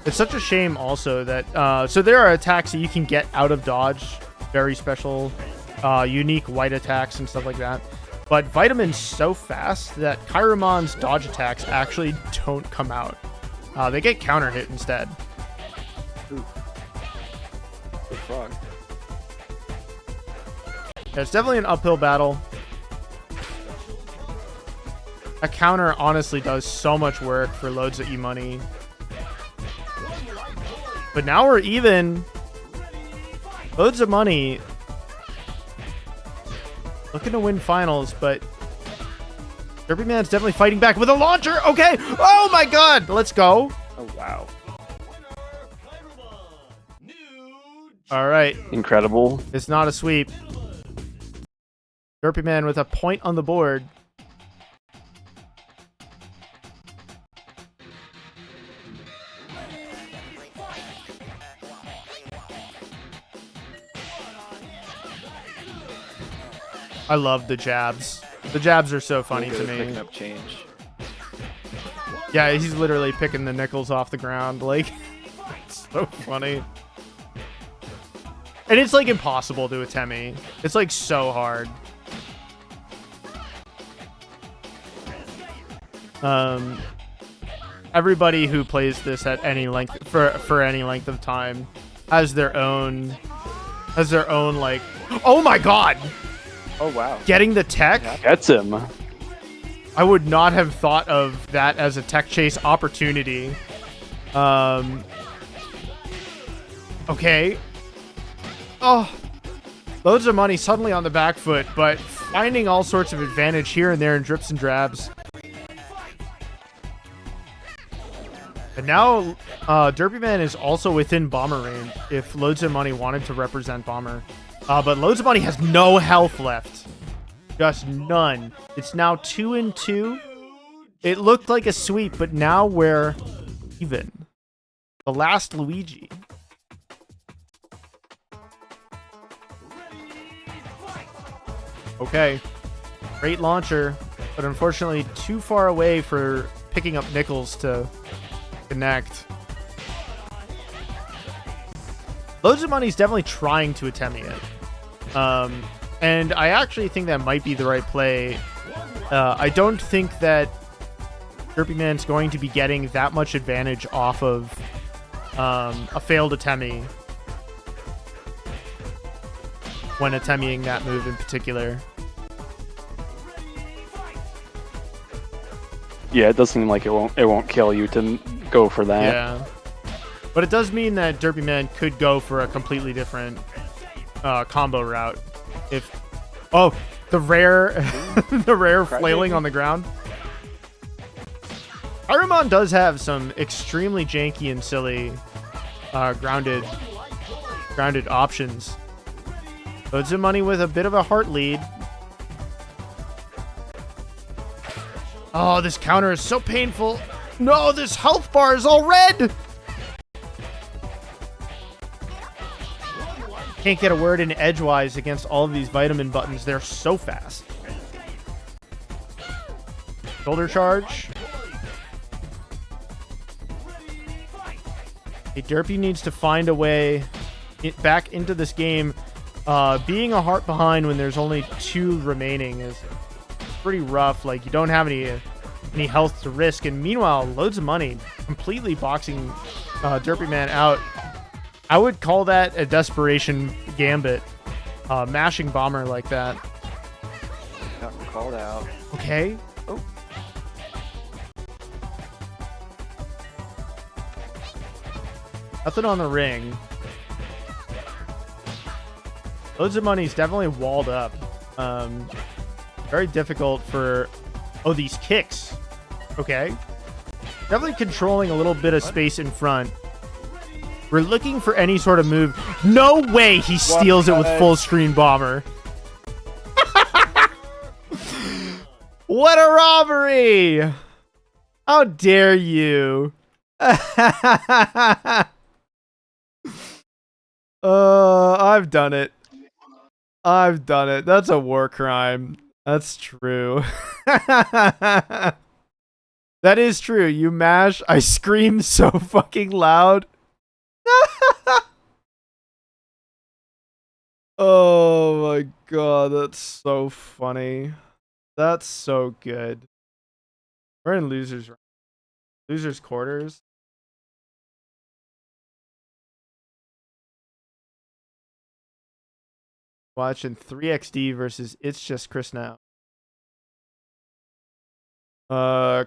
It's such a shame also that... so there are attacks that you can get out of dodge. Very special, unique white attacks and stuff like that. But Vitamin's so fast that Kairomon's dodge attacks actually don't come out. They get counter hit instead. Ooh. Good frog. Yeah, it's definitely an uphill battle. A counter honestly does so much work for loads of E-money. But now we're even. Loads of money. Looking to win finals, but Derpy Man's definitely fighting back with a launcher. Okay. Oh my god. Let's go. Oh, wow. All right. Incredible. It's not a sweep. Derpy Man with a point on the board. I love the jabs. The jabs are so funny to me. Picking up change. Yeah, he's literally picking the nickels off the ground. Like, it's so funny. And it's like impossible to Atemi. It's like so hard. Everybody who plays this at any length for any length of time has their own like, oh my god. Oh, wow. Getting the tech? Gets him. I would not have thought of that as a tech chase opportunity. Okay. Oh. Loads of money suddenly on the back foot, but finding all sorts of advantage here and there in drips and drabs. And now, Derpy Man is also within Bomber range if Loads of Money wanted to represent Bomber. But Loads of Money has no health left. Just none. It's now 2-2. It looked like a sweep, but now we're even. The last Luigi. Okay. Great launcher, but unfortunately too far away for picking up Nickels to connect. Loads of Money's definitely trying to Atemi it. And I actually think that might be the right play. I don't think that Derpy Man's going to be getting that much advantage off of a failed Atemi when Atemiing that move in particular. Yeah, it does seem like it won't kill you to go for that. Yeah. But it does mean that Derpy Man could go for a completely different combo route. If the rare the rare flailing on the ground. Kairamon does have some extremely janky and silly grounded options. Loads of Money with a bit of a heart lead. Oh, this counter is so painful. No, this health bar is all red. Can't get a word in edgewise against all of these vitamin buttons. They're so fast. Shoulder charge. Okay, Derpy needs to find a way back into this game. Being a heart behind when there's only 2 remaining is pretty rough. Like, you don't have any health to risk, and meanwhile, loads of money completely boxing Derpy Man out. I would call that a desperation gambit, mashing Bomber like that. Got called out. Okay. Oh. Nothing on the ring. Loads of money's definitely walled up. Very difficult for... Oh, these kicks. Okay. Definitely controlling a little bit of space in front. We're looking for any sort of move. No way he steals it with full screen Bomber. What a robbery! How dare you? I've done it. I've done it. That's a war crime. That's true. That is true. You mash. I scream so fucking loud. Oh my god, that's so funny. That's so good. We're in losers quarters. Watching 3XD versus It's Just Chris Now.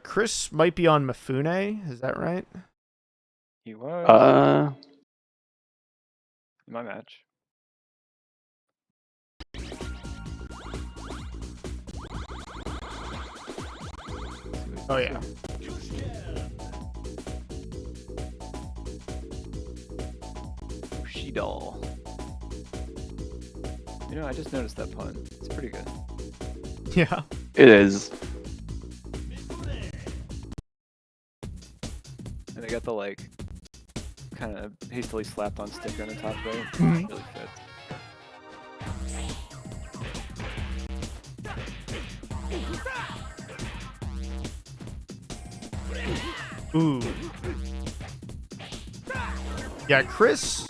Chris might be on Mifune, is that right? He was in my match. Oh yeah. Doll. You know, I just noticed that pun. It's pretty good. Yeah. It is. And they got the like kind of hastily slapped on sticker on the top right. Mhm. Really fits. Ooh. Yeah, Chris.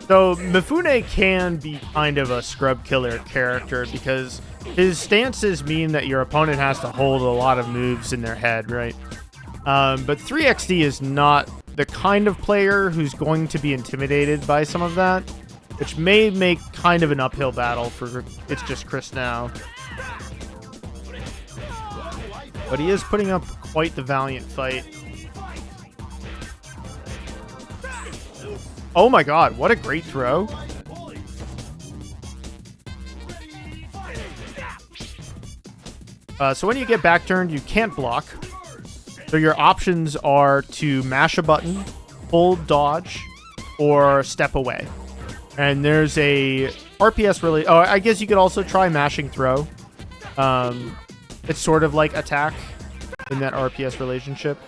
So Mifune can be kind of a scrub killer character because his stances mean that your opponent has to hold a lot of moves in their head, right? But 3XD is not the kind of player who's going to be intimidated by some of that, which may make kind of an uphill battle for It's Just Chris Now. But he is putting up quite the valiant fight. Oh my god, what a great throw. So when you get back turned, you can't block. So your options are to mash a button, hold dodge, or step away. And there's a RPS really... Oh, I guess you could also try mashing throw. It's sort of like attack in that RPS relationship.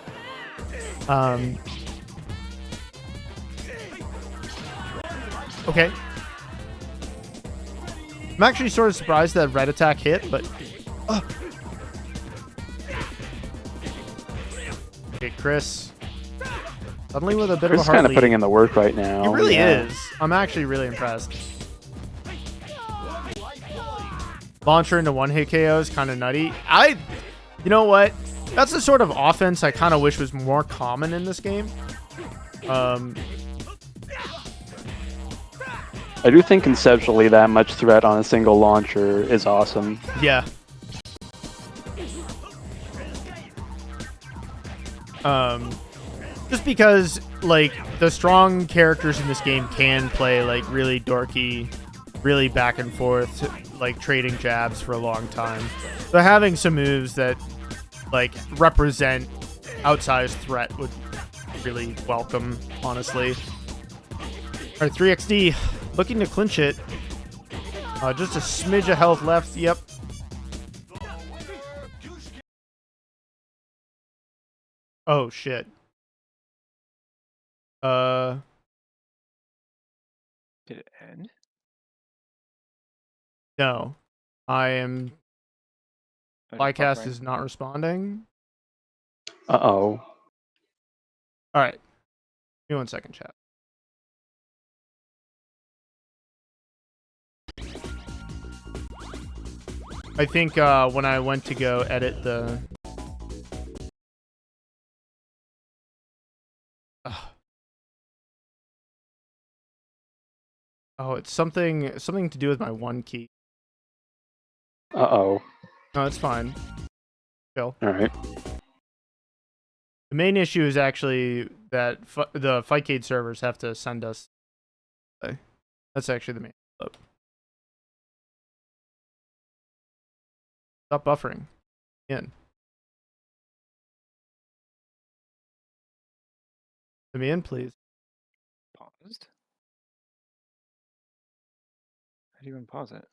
Okay. I'm actually sort of surprised that red attack hit, but... Okay, Chris. Suddenly with a bit Chris of a is heart kind of lead. putting in the work right now. He really yeah. is. I'm actually really impressed. Launcher into one-hit KO is kind of nutty. You know what? That's the sort of offense I kind of wish was more common in this game. I do think conceptually that much threat on a single launcher is awesome. Yeah. Just because, like, the strong characters in this game can play, like, really dorky, really back and forth, like, trading jabs for a long time. So having some moves that, like, represent outsized threat would really welcome, honestly. All right, 3XD looking to clinch it. Just a smidge of health left. Yep. Oh, shit. Did it end? No. I am. Oh, just Flycast buffering? is not responding. Uh-oh. All right. Give me 1 second, chat. I think when I went to go edit the. Oh, it's something to do with my one key. Uh-oh. No, it's fine. Chill. All right. The main issue is actually that the Fightcade servers have to send us. That's actually the main. Stop buffering. In. Let me in, please. Paused? How do you even pause it?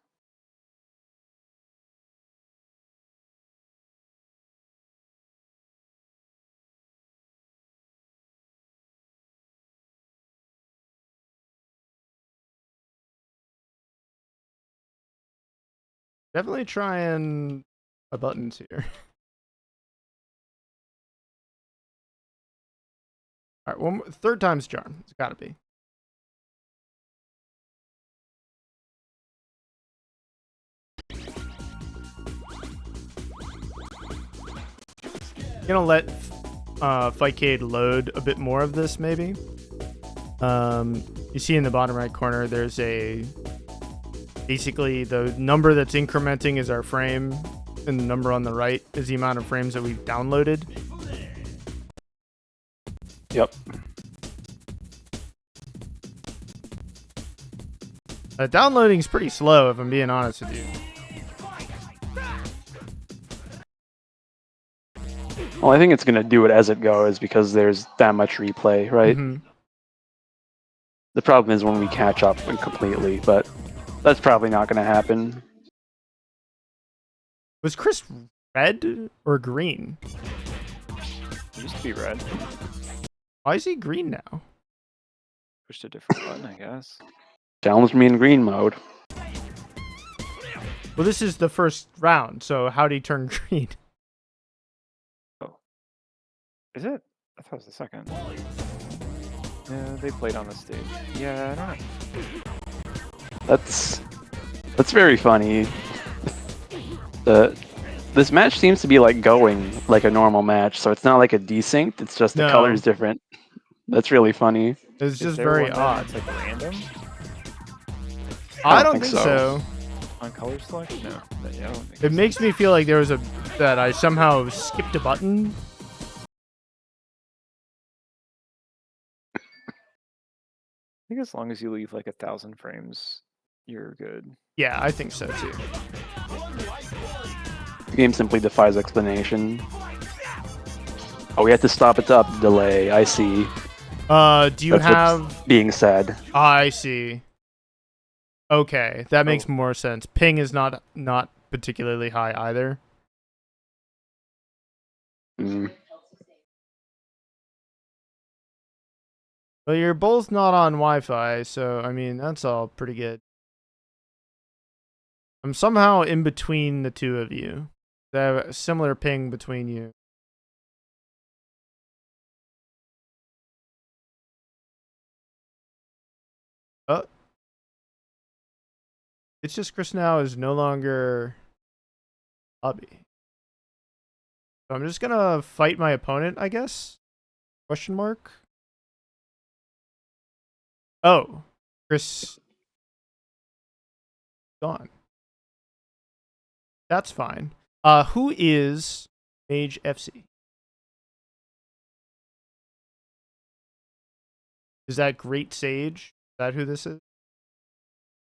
Definitely trying my buttons here. All right, third time's charm. It's got to be. Gonna let Fightcade load a bit more of this, maybe. You see in the bottom right corner, there's basically the number that's incrementing is our frame, and the number on the right is the amount of frames that we've downloaded. Yep. Downloading's pretty slow, if I'm being honest with you. Well, I think it's going to do it as it goes because there's that much replay, right? Mm-hmm. The problem is when we catch up completely, but that's probably not going to happen. Was Chris red or green? It used to be red. Why is he green now? Pushed a different button, I guess. Challenge me in green mode. Well, this is the first round, so how did he turn green? Is it? I thought it was the second. Yeah, they played on the stage. Yeah, I don't know. That's very funny. This match seems to be like going like a normal match, so it's not like a desynced. It's just the No. color's different. That's really funny. It's Is just there very one that odd. It's like random I don't think so. on color selection. No, yeah, I don't think It makes me feel like there was that I somehow skipped a button. I think as long as you leave like 1,000 frames, you're good. Yeah, I think so too. The game simply defies explanation. Oh, we have to stop its up delay. I see. Do you That's have? what's being said. I see. Okay, that makes Oh. more sense. Ping is not particularly high either. Mm. But you're both not on Wi-Fi, so I mean that's all pretty good. I'm somehow in between the two of you. I have a similar ping between you. Oh. It's just Chris now is no longer hobby. So I'm just gonna fight my opponent, I guess? Question mark? Oh. Chris gone. That's fine. Who is Mage FC? Is that Great Sage? Is that who this is?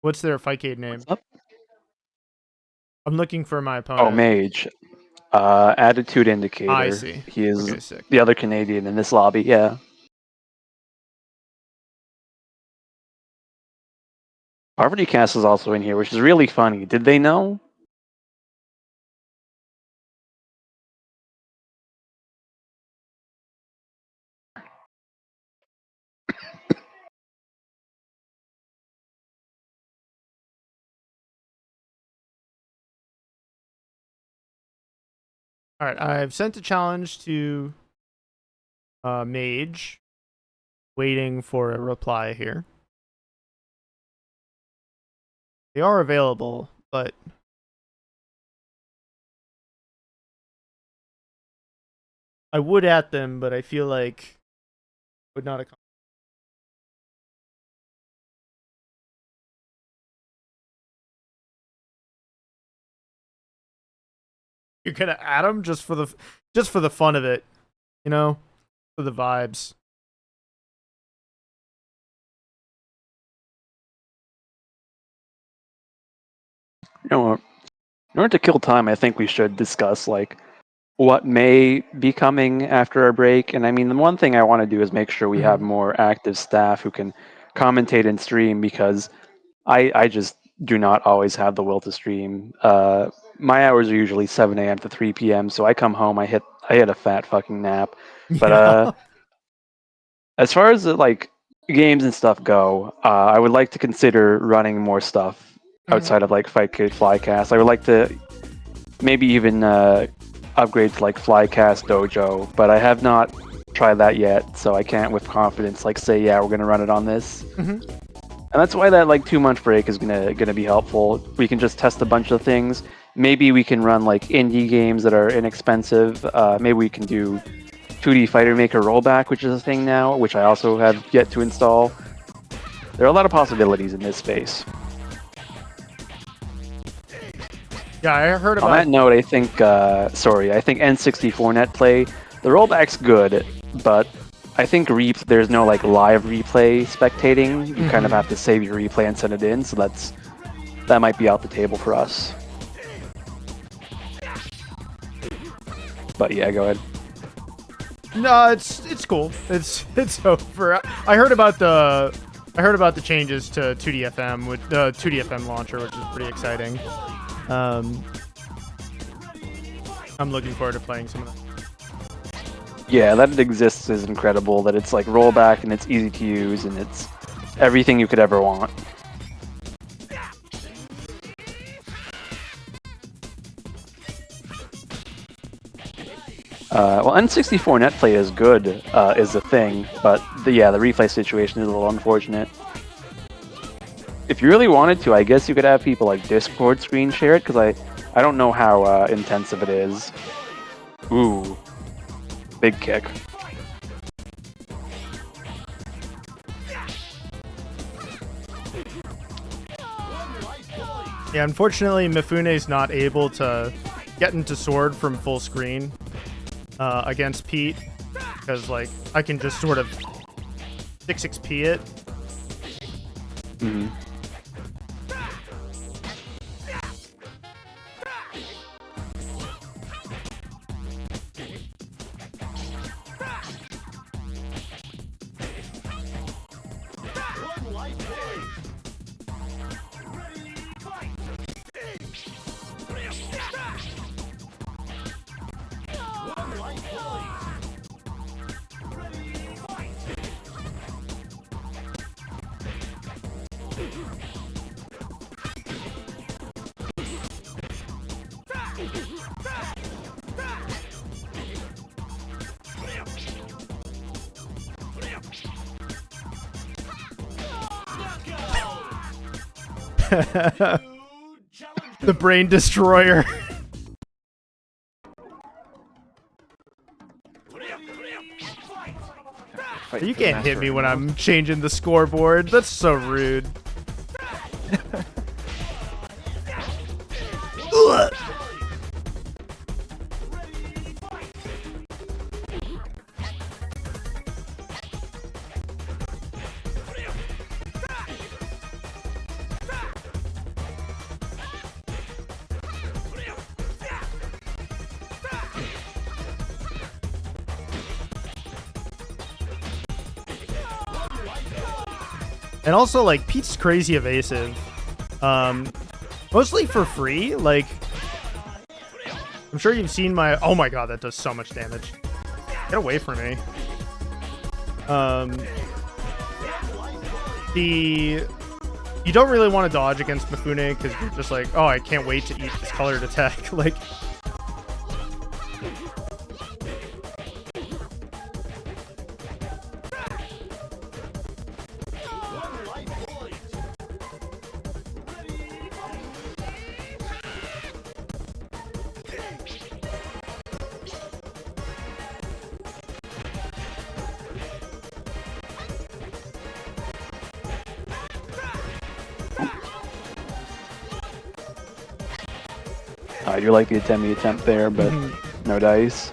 What's their Fightcade name? What's up? I'm looking for my opponent. Oh, Mage. Attitude Indicator. I see. He is Okay, sick. the other Canadian in this lobby, yeah. Poverty Cast is also in here, which is really funny. Did they know? All right, I've sent a challenge to Mage, waiting for a reply here. They are available, but I would at them, but I feel like would not accomplish. You're gonna add them just for the fun of it, you know, for the vibes. You know, in order to kill time, I think we should discuss like what may be coming after our break. And I mean, the one thing I want to do is make sure we have more active staff who can commentate and stream, because I just do not always have the will to stream. My hours are usually 7 a.m. to 3 p.m. So I come home, I hit a fat fucking nap. But as far as like games and stuff go, I would like to consider running more stuff outside of like Fight Kid Flycast. I would like to maybe even upgrade to like Flycast Dojo, but I have not tried that yet, so I can't with confidence like say, yeah, we're gonna run it on this. And that's why that like 2-month break is gonna be helpful. We can just test a bunch of things. Maybe we can run like indie games that are inexpensive. Maybe we can do 2D Fighter Maker rollback, which is a thing now, which I also have yet to install. There are a lot of possibilities in this space. Yeah, I heard about. On that note, I think I think N64 net play, the rollback's good, but I think there's no like live replay spectating. You kind of have to save your replay and send it in, so that might be out the table for us. But yeah, go ahead. No, it's cool. It's over. I heard about the changes to 2DFM with the 2DFM launcher, which is pretty exciting. I'm looking forward to playing some of that. Yeah, that it exists is incredible. That it's like rollback and it's easy to use and it's everything you could ever want. Well, N64 net play is good, is the thing, but the replay situation is a little unfortunate. If you really wanted to, I guess you could have people like Discord screen share it, because I don't know how intensive it is. Ooh. Big kick. Yeah, unfortunately, Mifune's not able to get into sword from full screen against Pete, because like I can just sort of 6xp it. Mm-hmm. The brain destroyer. You can't hit me when I'm changing the scoreboard. That's so rude. And also, like, Pete's crazy evasive. Mostly for free. Like, I'm sure you've seen my... Oh my god, that does so much damage. Get away from me. You don't really want to dodge against Mifune, because you're just like, oh, I can't wait to eat this colored attack. Like... I do like the attempt there, but no dice.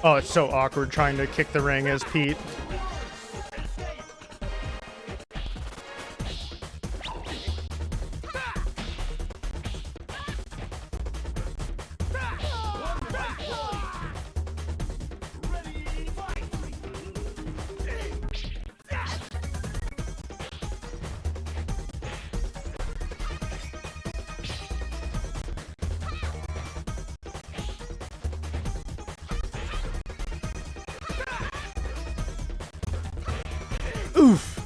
Oh, it's so awkward trying to kick the ring as Pete. Oof.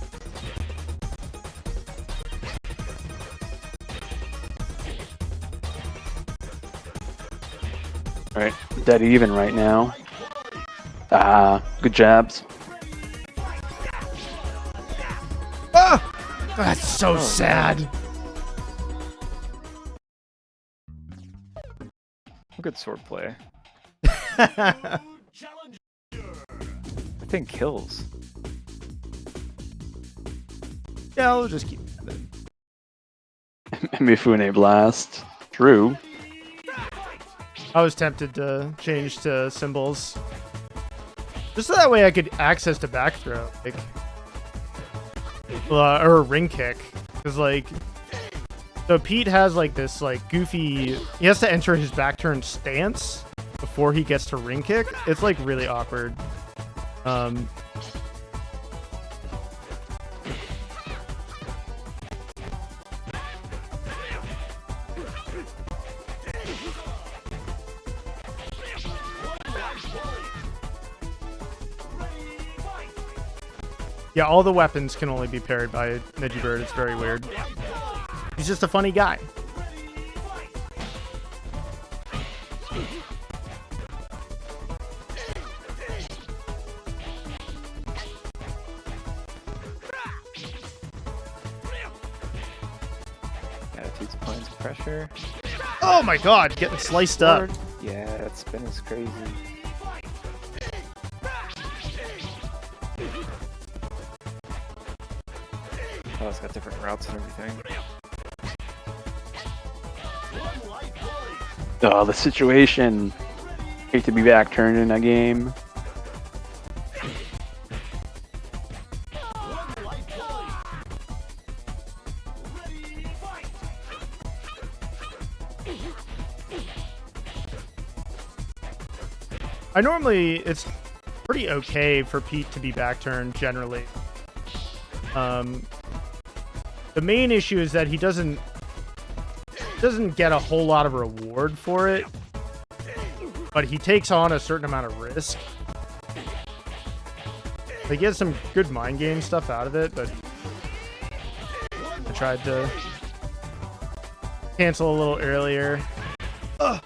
All right, dead even right now. Ah, good jabs. Ah! That's so sad. Good swordplay. I think kills. Yeah, I'll just keep it. Mifune Blast. True. I was tempted to change to symbols. Just so that way I could access the back throw, like, or a ring kick. Because, like, so Pete has, like, this, like, goofy, he has to enter his back turn stance before he gets to ring kick. It's, like, really awkward. Yeah, all the weapons can only be parried by Neji Bird. It's very weird. He's just a funny guy. Attitude's applying some pressure. Oh my god, getting sliced up. Yeah, that spin is crazy. Oh, it's got different routes and everything. Oh, the situation. Hate to be back turned in a game. It's pretty okay for Pete to be back turned generally. The main issue is that he doesn't get a whole lot of reward for it, but he takes on a certain amount of risk. He gets some good mind game stuff out of it, but I tried to cancel a little earlier. Ugh.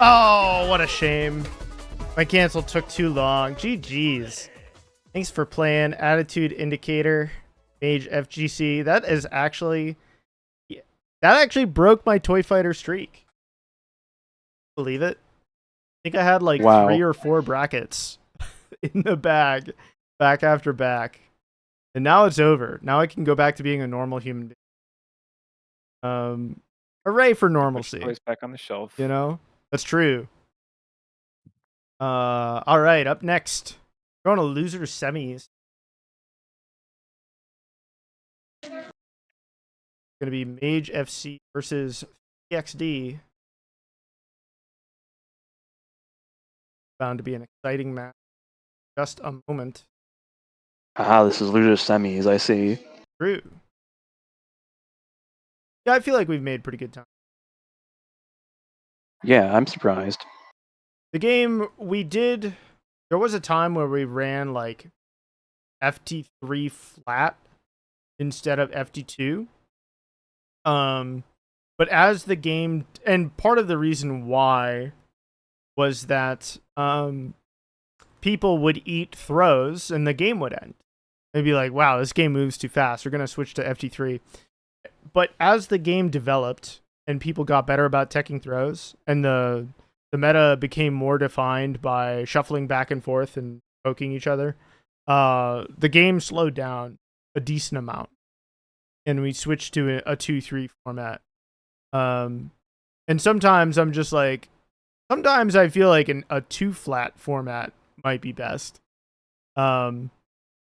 Oh, what a shame. My cancel took too long. GG's. Thanks for playing. Attitude Indicator. Mage FGC. That actually broke my Toy Fighter streak. Believe it? I think I had like 3 or 4 brackets in the bag, back after back. And now it's over. Now I can go back to being a normal human being. Hooray for normalcy. Toys back on the shelf. You know? That's true. All right, up next. We're going to loser semis. Going to be Mage FC versus PXD. Bound to be an exciting match. Just a moment. Ah, this is loser semis, I see. True. Yeah, I feel like we've made pretty good time. Yeah, I'm surprised. The game we did, there was a time where we ran like FT3 flat instead of FD2. But as the game, and part of the reason why was that people would eat throws and the game would end. They'd be like, wow, this game moves too fast. We're going to switch to FD3. But as the game developed and people got better about teching throws and the meta became more defined by shuffling back and forth and poking each other, the game slowed down a decent amount. And we switched to a 2-3 format. And sometimes I'm just like, sometimes I feel like a 2-flat format might be best.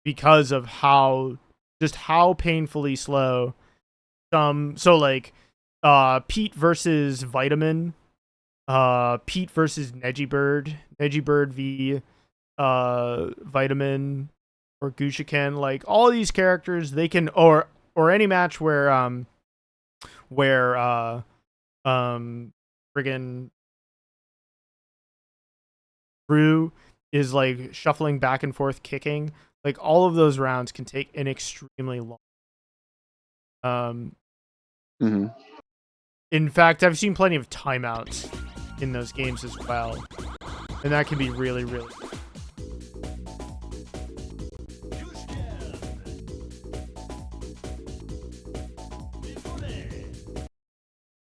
Because of how painfully slow so like Pete versus Vitamin, Pete versus Negibird v Vitamin or Gushiken, like all these characters, they can or any match where friggin' Rue is like shuffling back and forth kicking, like all of those rounds can take an extremely long. In fact, I've seen plenty of timeouts in those games as well, and that can be really, really.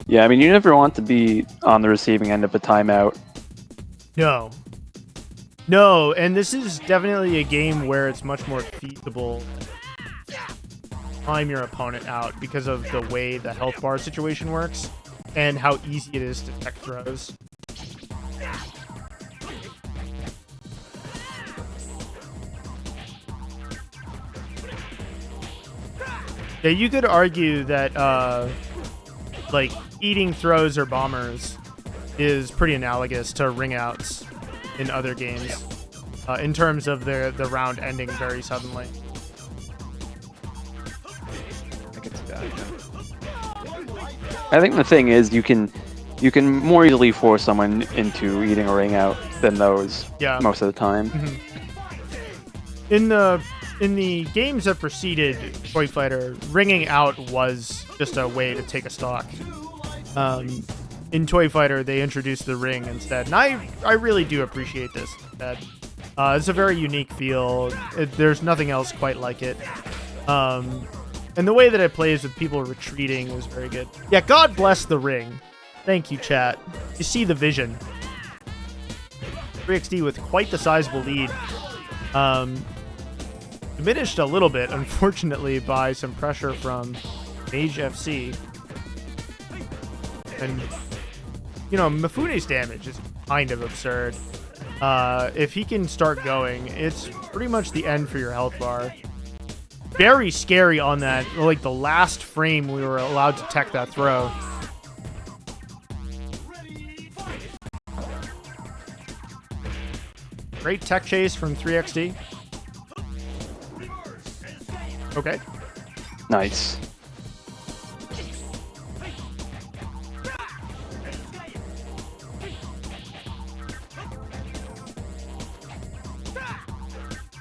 Yeah, I mean, you never want to be on the receiving end of a timeout. No, and this is definitely a game where it's much more feasible to time your opponent out because of the way the health bar situation works and how easy it is to tech throws. Yeah, you could argue that like eating throws or bombers is pretty analogous to ring outs in other games, in terms of the round ending very suddenly. I can see that. Yeah. I think the thing is you can more easily force someone into eating a ring out than those. Yeah. Most of the time. Mm-hmm. In the games that preceded Toy Fighter, ringing out was just a way to take a stock. In Toy Fighter, they introduced the ring instead, and I really do appreciate this. It's a very unique feel. There's nothing else quite like it. And the way that it plays with people retreating is very good. Yeah, God bless the ring. Thank you, chat. You see the vision. 3XD with quite the sizable lead. Diminished a little bit, unfortunately, by some pressure from Mage FC. And, you know, Mifune's damage is kind of absurd. If he can start going, it's pretty much the end for your health bar. Very scary on that, like the last frame we were allowed to tech that throw. Great tech chase from 3XD. Okay. Nice.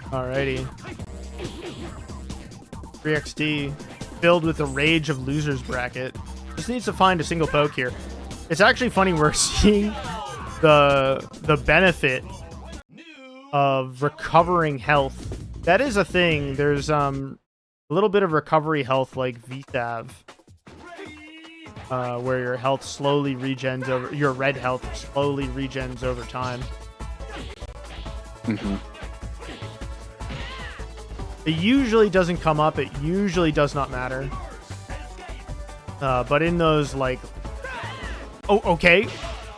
Alrighty. 3XD filled with the rage of losers bracket. Just needs to find a single poke here. It's actually funny we're seeing the benefit of recovering health. That is a thing. There's a little bit of recovery health like VTAV, where your health slowly regens over your red health slowly regens over time. Mm-hmm. It usually doesn't come up. It usually does not matter. But in those, like... Oh, okay.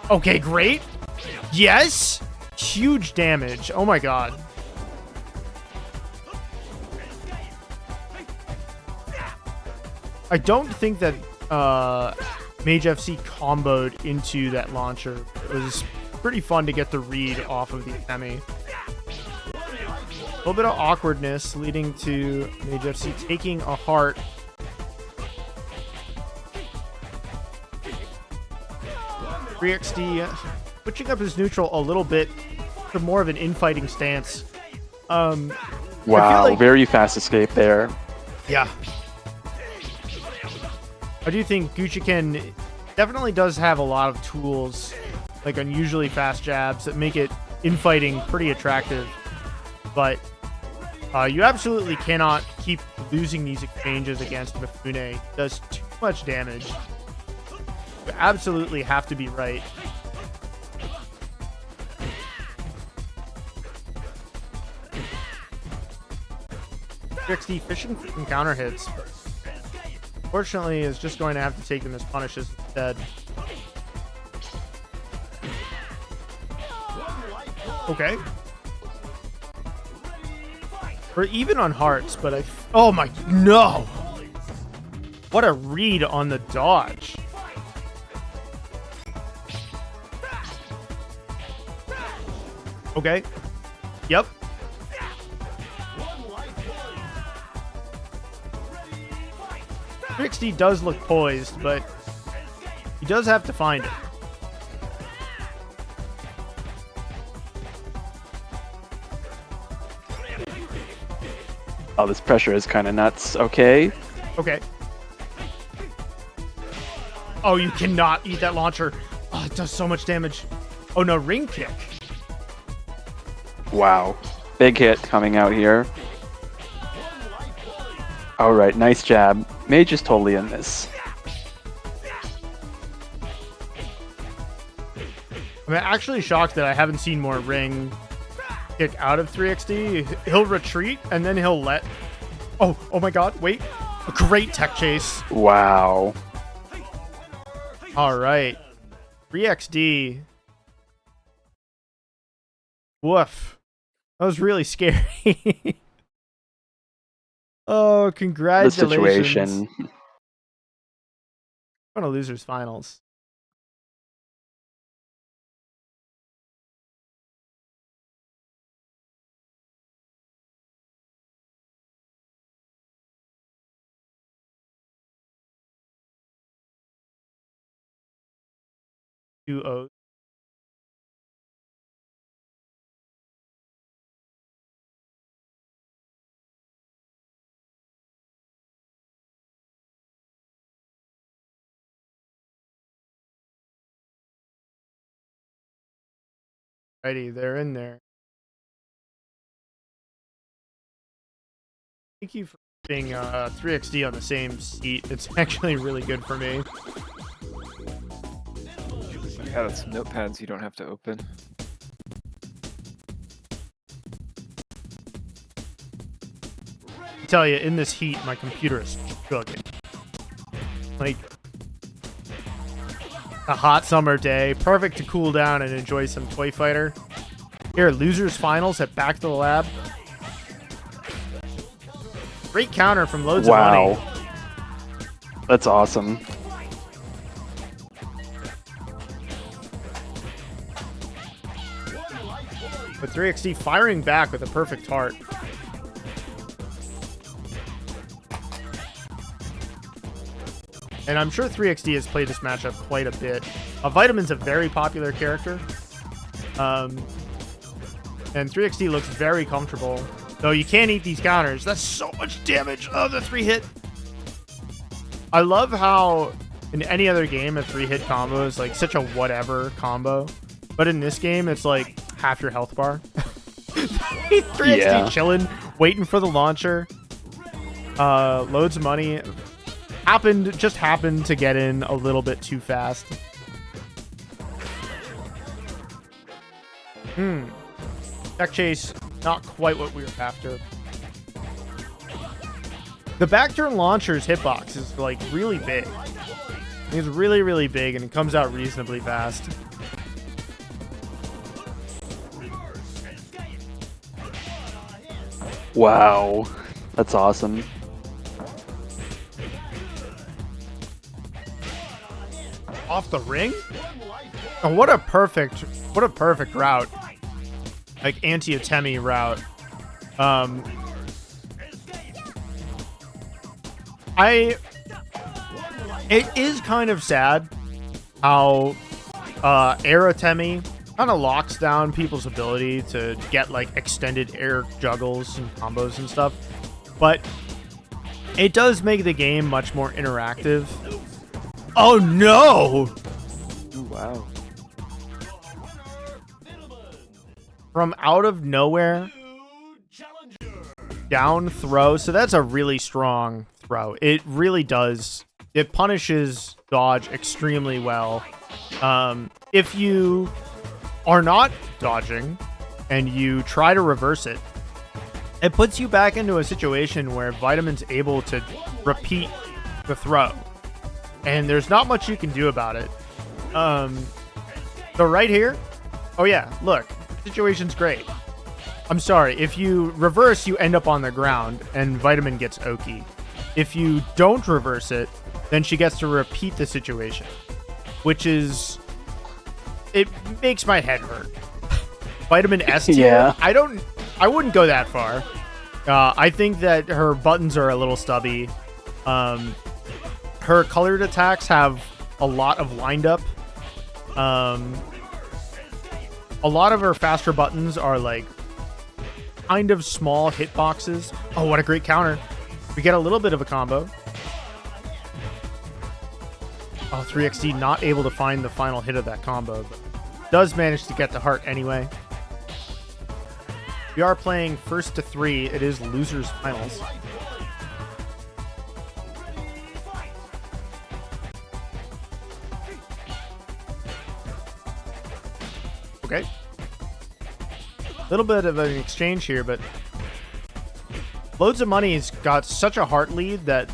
Okay, great. Yes! Huge damage. Oh my god. I don't think that Mage FC comboed into that launcher. It was pretty fun to get the read off of the enemy. A little bit of awkwardness leading to Mage FC taking a heart. XD switching up his neutral a little bit to more of an infighting stance. Wow, very fast escape there. Yeah. I do think Guchiken definitely does have a lot of tools, like unusually fast jabs that make it infighting pretty attractive. But you absolutely cannot keep losing these exchanges against Mifune. It does too much damage. You absolutely have to be right. XD fishing from counter hits. Fortunately, is just going to have to take them as punishes instead. Okay. We're even on hearts, but oh my, no! What a read on the dodge. Okay. Yep. XD does look poised, but he does have to find it. Oh, this pressure is kind of nuts. Okay. Okay. Oh, you cannot eat that launcher. Oh, it does so much damage. Oh no, ring kick. Wow. Big hit coming out here. All right, nice jab. Mage is totally in this. I'm actually shocked that I haven't seen more ring kick out of 3XD. He'll retreat and then he'll let... Oh my god, wait. A great tech chase. Wow. All right. 3XD. Woof. That was really scary. Oh, The congratulations. situation. On a losers finals. Two O's. Righty, they're in there. Thank you for being 3XD on the same seat. It's actually really good for me. Yeah, that's notepads you don't have to open. I tell you, in this heat, my computer is chugging. Like, a hot summer day, perfect to cool down and enjoy some Toy Fighter. Here, losers finals at Back to the Lab. Great counter from Loads of Money. Wow. That's awesome. But 3XD firing back with a perfect heart. And I'm sure 3XD has played this matchup quite a bit. Vitamin's a very popular character. And 3XD looks very comfortable. Though you can't eat these counters. That's so much damage. Oh, the 3-hit. I love how in any other game, a 3-hit combo is like such a whatever combo. But in this game, it's like half your health bar. 3XD chilling, waiting for the launcher. Loads of Money. Just happened to get in a little bit too fast. Tech chase, not quite what we were after. The back turn launcher's hitbox is like really big. It's really, really big and it comes out reasonably fast. Wow. That's awesome. Off the ring? Oh, what a perfect route. Like anti-Atemi route. It is kind of sad how air Atemi kind of locks down people's ability to get like extended air juggles and combos and stuff. But it does make the game much more interactive. Oh no! Ooh, wow. From out of nowhere, down throw. So that's a really strong throw. It really does. It punishes dodge extremely well. If you are not dodging and you try to reverse it, it puts you back into a situation where Vitamin's able to repeat the throw. And there's not much you can do about it. So right here, oh yeah, look, situation's great. I'm sorry, if you reverse, you end up on the ground, and Vitamin gets Oki. If you don't reverse it, then she gets to repeat the situation, which is... It makes my head hurt. Vitamin S tier? Yeah. I wouldn't go that far. I think that her buttons are a little stubby. Her colored attacks have a lot of wind up. A lot of her faster buttons are like kind of small hitboxes. Oh, what a great counter. We get a little bit of a combo. Oh, 3XD not able to find the final hit of that combo, but does manage to get the heart anyway. We are playing first to 3. It is losers finals. Okay. A little bit of an exchange here, but Loads of Money's got such a heart lead that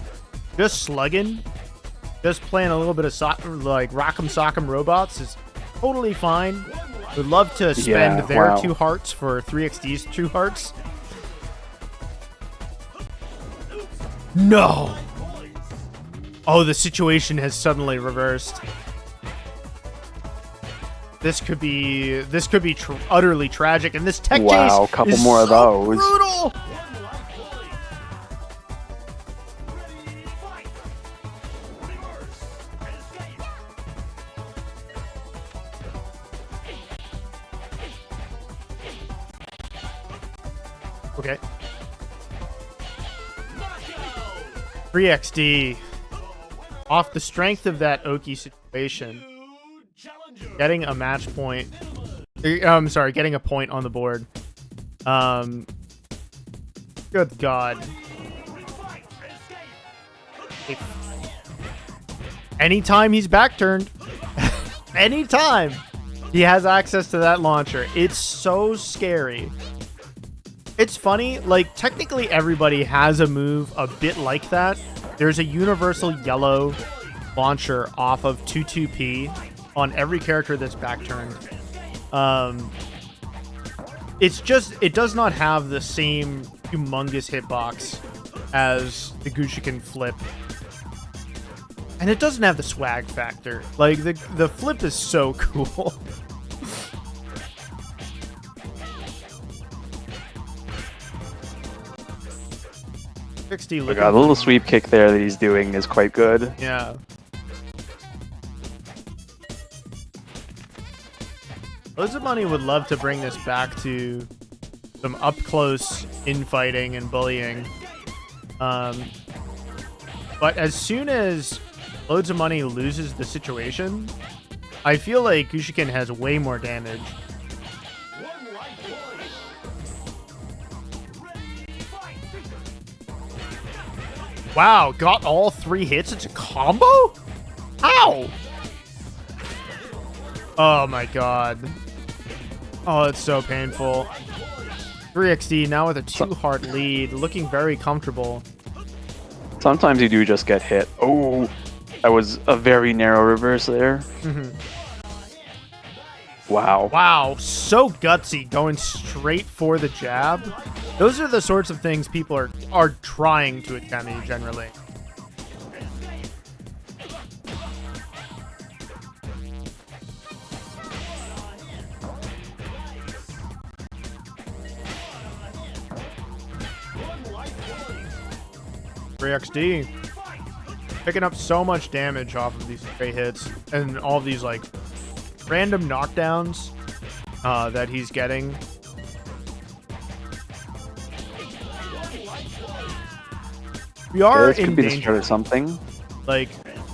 just slugging, just playing a little bit of like Rock'em Sock'em Robots is totally fine. Would love to spend their 2 hearts for 3XD's 2 hearts. No! Oh, the situation has suddenly reversed. This could be utterly tragic, and this tech chase Wow, a couple is more of so those. brutal. Okay. 3XD off the strength of that Oki situation. Getting a match point. I'm sorry, getting a point on the board. Good God. Anytime he's back turned, anytime he has access to that launcher, it's so scary. It's funny, like, technically everybody has a move a bit like that. There's a universal yellow launcher off of 2-2P on every character that's back turned. It's just, it does not have the same humongous hitbox as the Gushiken flip. And it doesn't have the swag factor. Like, the flip is so cool. Oh God, the little sweep kick there that he's doing is quite good. Yeah. Loads of Money would love to bring this back to some up-close infighting and bullying. But as soon as Loads of Money loses the situation, I feel like Gushiken has way more damage. Wow, got all 3 hits? It's a combo? How? Oh my God. Oh, it's so painful. 3XD now with a 2-heart lead, looking very comfortable. Sometimes you do just get hit. Oh, that was a very narrow reverse there. Wow. Wow, so gutsy, going straight for the jab. Those are the sorts of things people are trying to attempt generally. XD picking up so much damage off of these stray hits and all of these like random knockdowns that he's getting. We are this in could be the danger. start of something. Like,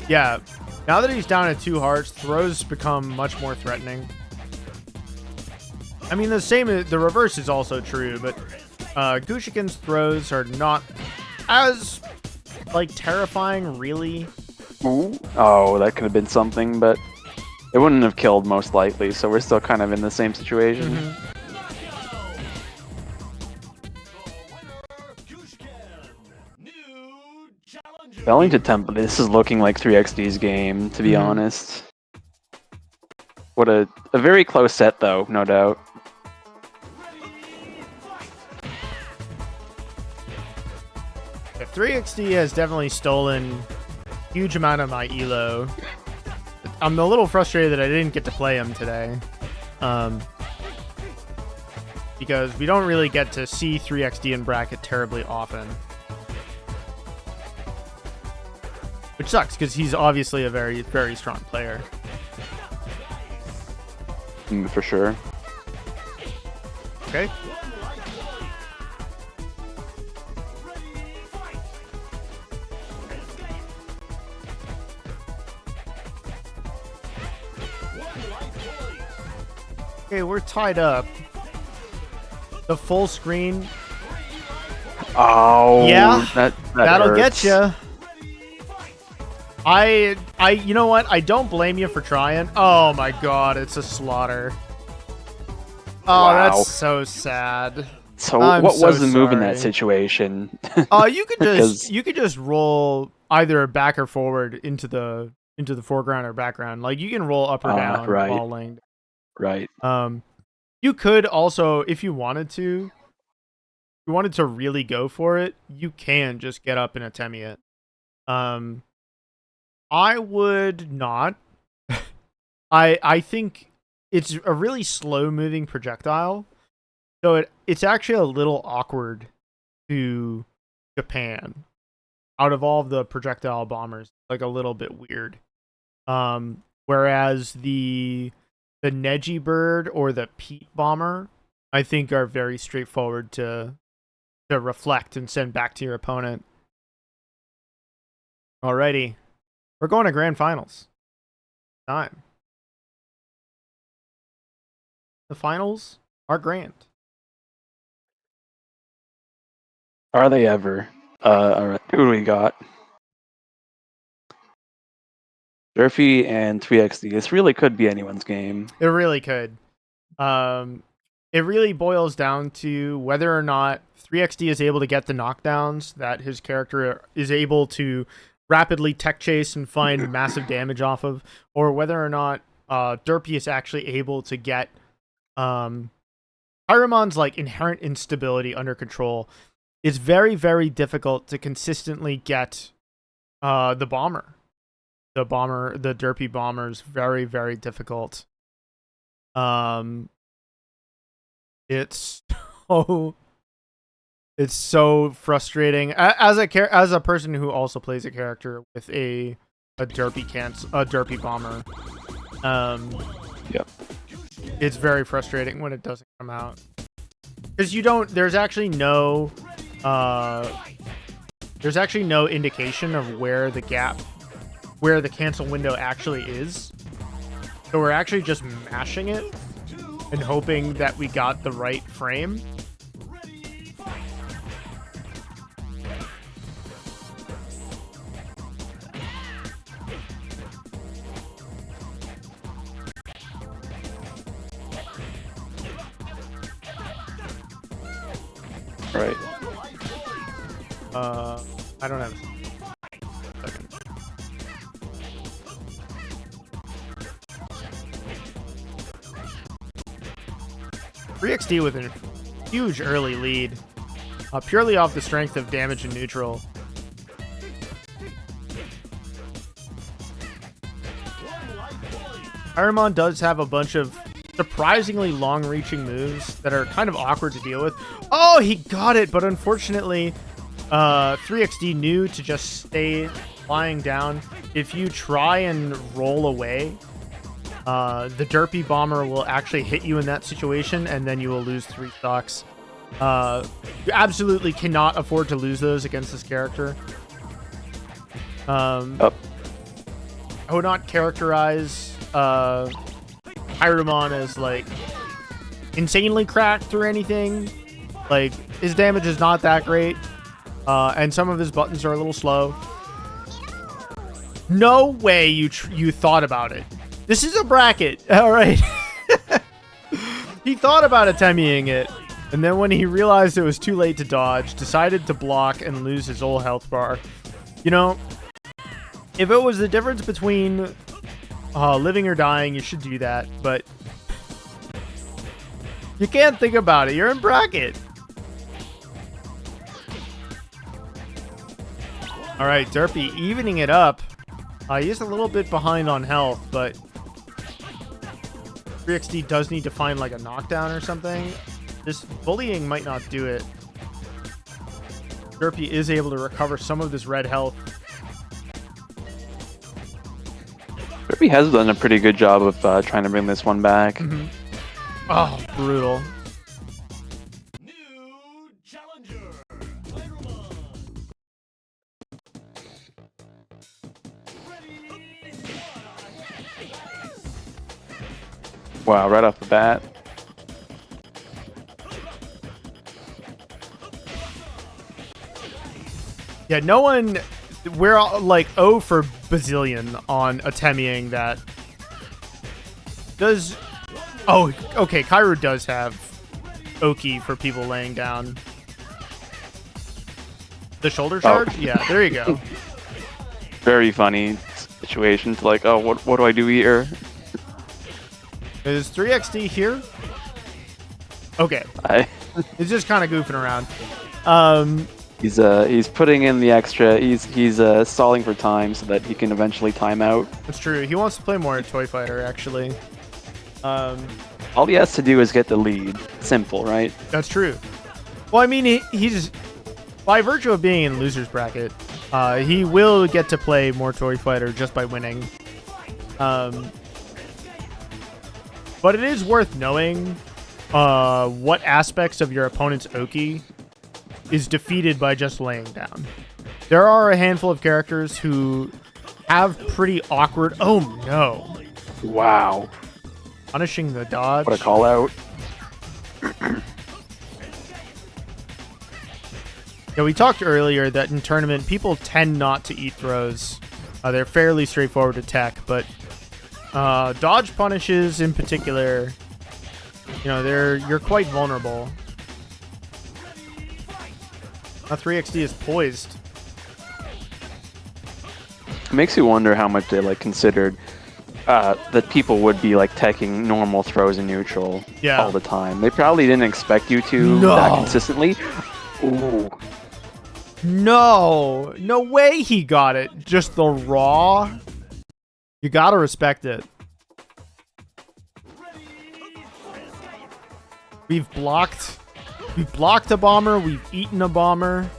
yeah, Now that he's down at 2 hearts, throws become much more threatening. I mean, the reverse is also true, but Gushiken's throws are not as, like, terrifying, really. Ooh. Oh, that could have been something, but it wouldn't have killed most likely, so we're still kind of in the same situation. Mm-hmm. Failing to tempo, this is looking like 3XD's game, to be honest. What a very close set, though, no doubt. Yeah, 3XD has definitely stolen a huge amount of my elo. I'm a little frustrated that I didn't get to play him today. Because we don't really get to see 3XD in bracket terribly often. Which sucks, because he's obviously a very, very strong player. For sure. Okay. Okay, we're tied up. The full screen. Oh, yeah, that'll hurts. get you. You know what? I don't blame you for trying. Oh my god, it's a slaughter. Oh, Wow. That's so sad. So I'm what so was the move in that sorry. situation? You could just roll either back or forward into the foreground or background. Like you can roll up or down right. all length. Right. You could also, if you wanted to really go for it, you can just get up and attempt it. I would not. I think it's a really slow moving projectile, so it's actually a little awkward to Japan. Out of all of the projectile bombers, like a little bit weird. Whereas the Neji Bird or the Pete Bomber, I think, are very straightforward to reflect and send back to your opponent. Alrighty. We're going to grand finals. Time. The finals are grand. Are they ever? All right. Who do we got? Durfee and 3XD. This really could be anyone's game. It really could. It really boils down to whether or not 3XD is able to get the knockdowns that his character is able to rapidly tech chase and find massive damage off of, or whether or not Derpy is actually able to get Pyromon's like inherent instability under control. It's very, very difficult to consistently get the bomber. The Derpy bomber is very, very difficult. It's so frustrating as a person who also plays a character with a Derpy bomber. Yep. It's very frustrating when it doesn't come out, because there's actually no indication of where the cancel window actually is. So we're actually just mashing it and hoping that we got the right frame. Right. I don't have. 3XD with a huge early lead, purely off the strength of damage and neutral. Pyramon does have a bunch of surprisingly long-reaching moves that are kind of awkward to deal with. Oh, he got it, but unfortunately, 3XD knew to just stay lying down. If you try and roll away, the Derpy bomber will actually hit you in that situation, and then you will lose 3 stocks. You absolutely cannot afford to lose those against this character. I would not characterize Hyrumon as like insanely cracked or anything. Like, his damage is not that great, and some of his buttons are a little slow. No way you thought about it. This is a bracket, all right. He thought about attemming it, and then when he realized it was too late to dodge, decided to block and lose his whole health bar. You know, if it was the difference between living or dying, you should do that, but you can't think about it. You're in bracket. All right, Derpy evening it up. He is a little bit behind on health, but 3XD does need to find like a knockdown or something. This bullying might not do it. Derpy is able to recover some of this red health. Derpy has done a pretty good job of trying to bring this one back. Mm-hmm. Oh, brutal. Wow, right off the bat. Yeah, no one... We're all, like 0 for bazillion on attemming that. Does... Oh, okay, Kairu does have Oki for people laying down. The shoulder charge? Yeah, there you go. Very funny situation. It's like, oh, what do I do here? Is 3XD here? Okay. He's just kind of goofing around. He's putting in the extra. He's stalling for time so that he can eventually time out. That's true. He wants to play more Toy Fighter, actually. All he has to do is get the lead. Simple, right? That's true. Well, I mean, he's by virtue of being in loser's bracket, he will get to play more Toy Fighter just by winning. But it is worth knowing what aspects of your opponent's Oki is defeated by just laying down. There are a handful of characters who have pretty awkward... Oh, no. Wow. Punishing the dodge. What a call out. Yeah, we talked earlier that in tournament, people tend not to eat throws. They're fairly straightforward to tech, but dodge punishes in particular, you know, you're quite vulnerable. Now 3XD is poised. It makes you wonder how much they like considered that people would be like teching normal throws in neutral all the time. They probably didn't expect you to that consistently. Ooh. No way he got it. Just the raw. You gotta respect it. We've blocked a bomber. We've eaten a bomber.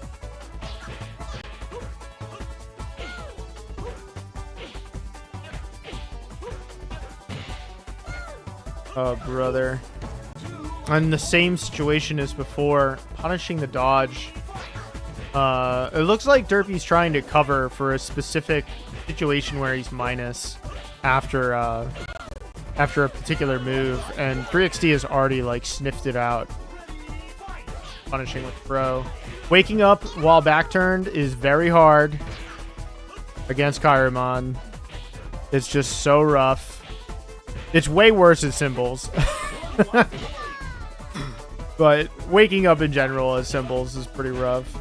Oh, brother. And the same situation as before. Punishing the dodge. It looks like Derpy's trying to cover for a specific situation where he's minus after a particular move, and 3XD has already like sniffed it out. Punishing with throw. Waking up while back turned is very hard against Kairumon. It's just so rough. It's way worse at symbols. But waking up in general as symbols is pretty rough.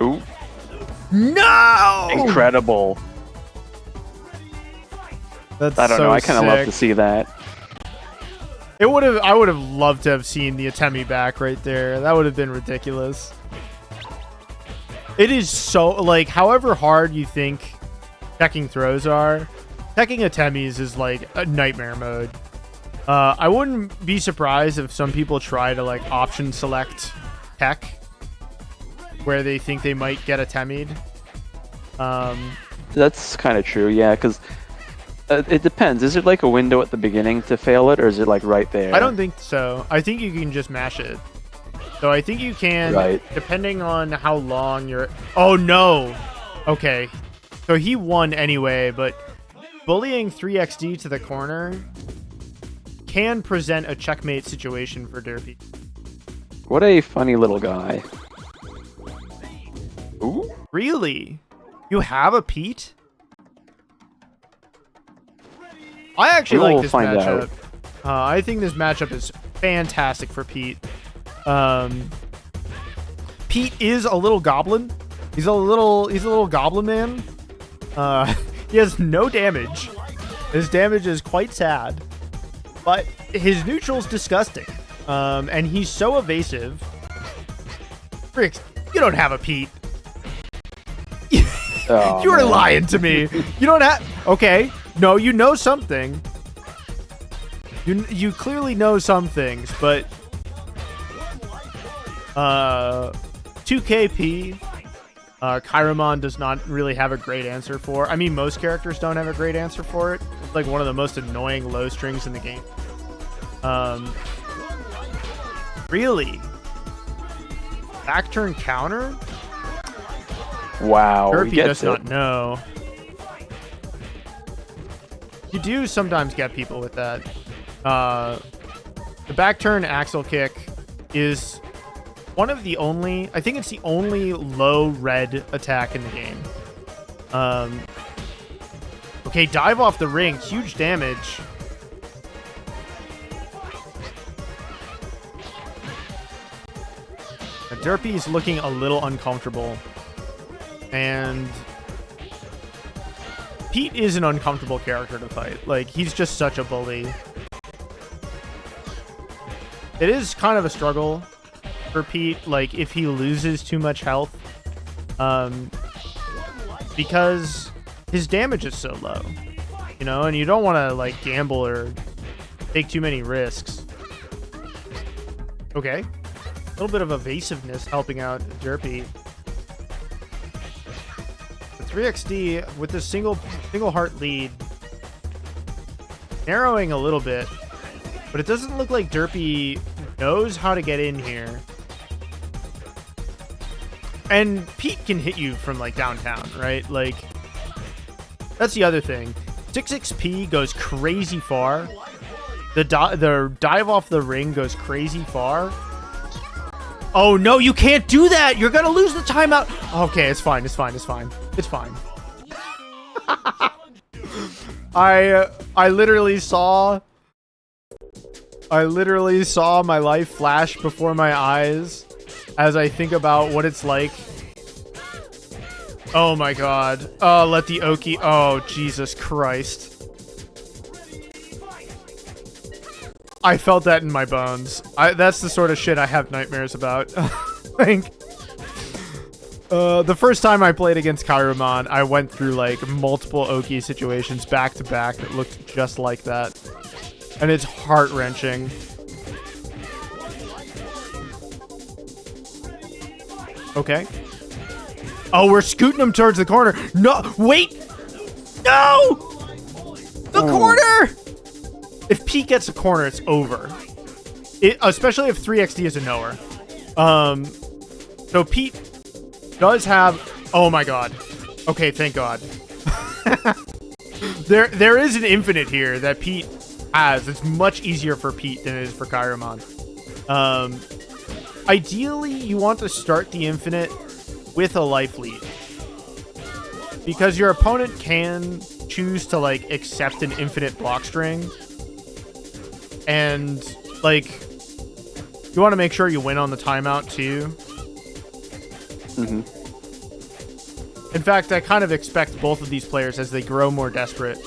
Ooh. No! Incredible. That's I don't so know. I kind of love sick. to see that. I would have loved to have seen the Atemi back right there. That would have been ridiculous. It is so, like, however hard you think teching throws are, teching Atemis is like a nightmare mode. I wouldn't be surprised if some people try to like option select tech where they think they might get Atemi'd. That's kind of true, yeah, because it depends. Is it like a window at the beginning to fail it, or is it like right there? I don't think so. I think you can just mash it. So I think you can, Right. depending on how long you're... Oh, no! Okay. So he won anyway, but bullying 3XD to the corner can present a checkmate situation for Derpy. What a funny little guy. Ooh. Really? You have a Pete? I actually We will like this find matchup. out. I think this matchup is fantastic for Pete. Pete is a little goblin. He's a little goblin man. He has no damage. His damage is quite sad, but his neutral's disgusting. And he's so evasive. Frick, you don't have a Pete. Oh, You are man. lying to me. You don't have... Okay. No, you know something. You clearly know some things, but... 2KP, Kairamon does not really have a great answer for. I mean, most characters don't have a great answer for it. It's like one of the most annoying low strings in the game. Really? Back turn counter? Wow. he Derpy gets does it. not know. You do sometimes get people with that. The back turn axle kick is one of the only... I think it's the only low red attack in the game. Okay, dive off the ring. Huge damage. Derpy is looking a little uncomfortable. And Pete is an uncomfortable character to fight. Like, he's just such a bully. It is kind of a struggle for Pete, like, if he loses too much health. Because his damage is so low. You know, and you don't want to, like, gamble or take too many risks. Okay. A little bit of evasiveness helping out Derpy. 3XD with this single heart lead, narrowing a little bit, but it doesn't look like Derpy knows how to get in here. And Pete can hit you from like downtown, right? Like, that's the other thing. 6XP goes crazy far. The dive off the ring goes crazy far. Oh no, you can't do that! You're gonna lose the timeout! Okay, it's fine, it's fine, it's fine. It's fine. I literally saw my life flash before my eyes as I think about what it's like. Oh my god. Oh, let the Oki... Oh, Jesus Christ. I felt that in my bones. That's the sort of shit I have nightmares about. Like, the first time I played against Kairamon, I went through like multiple Oki situations back to back that looked just like that. And it's heart-wrenching. Okay. Oh, we're scooting him towards the corner. No, wait! No! The corner! If Pete gets a corner, it's over. Especially if 3XD is a knower. So Pete does have... Oh my god. Okay, thank god. There is an infinite here that Pete has. It's much easier for Pete than it is for Kairamon. Ideally, you want to start the infinite with a life lead. Because your opponent can choose to, like, accept an infinite block string. And, like, you want to make sure you win on the timeout, too. In fact, I kind of expect both of these players, as they grow more desperate,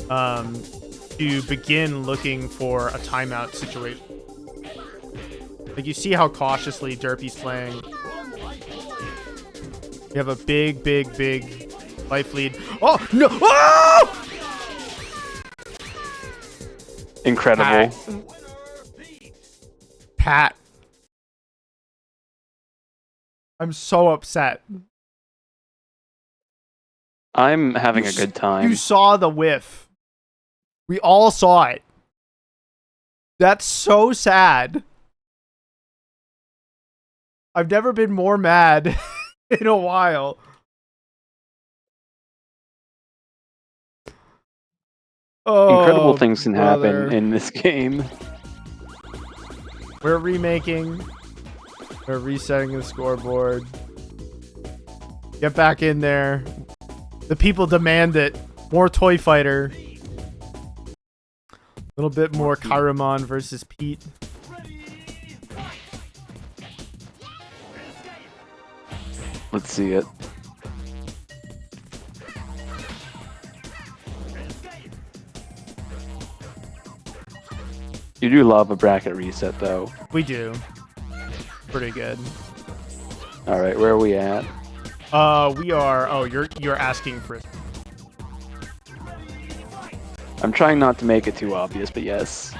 to begin looking for a timeout situation. Like, you see how cautiously Derpy's playing. You have a big, big, big life lead. Oh, no! Oh! Incredible. Pat. I'm so upset. I'm having a good time. You saw the whiff. We all saw it. That's so sad. I've never been more mad in a while. Oh, Incredible things can brother. happen in this game. We're remaking. We're resetting the scoreboard. Get back in there. The people demand it. More Toy Fighter. A little bit more Kairamon versus Pete. Let's see it. You do love a bracket reset, though. We do. Pretty good. All right, where are we at? We are. Oh, you're asking for. I'm trying not to make it too obvious, but yes.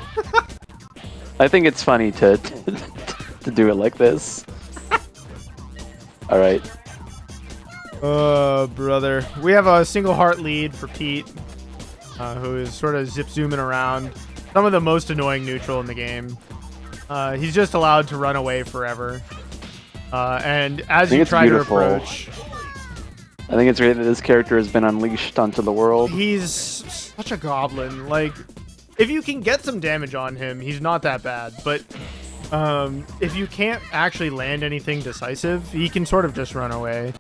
I think it's funny to to do it like this. All right. Brother. We have a single heart lead for Pete, who is sort of zip zooming around. Some of the most annoying neutral in the game. He's just allowed to run away forever. And as you try to approach... I think it's great that this character has been unleashed onto the world. He's such a goblin. Like, if you can get some damage on him, he's not that bad. But if you can't actually land anything decisive, he can sort of just run away.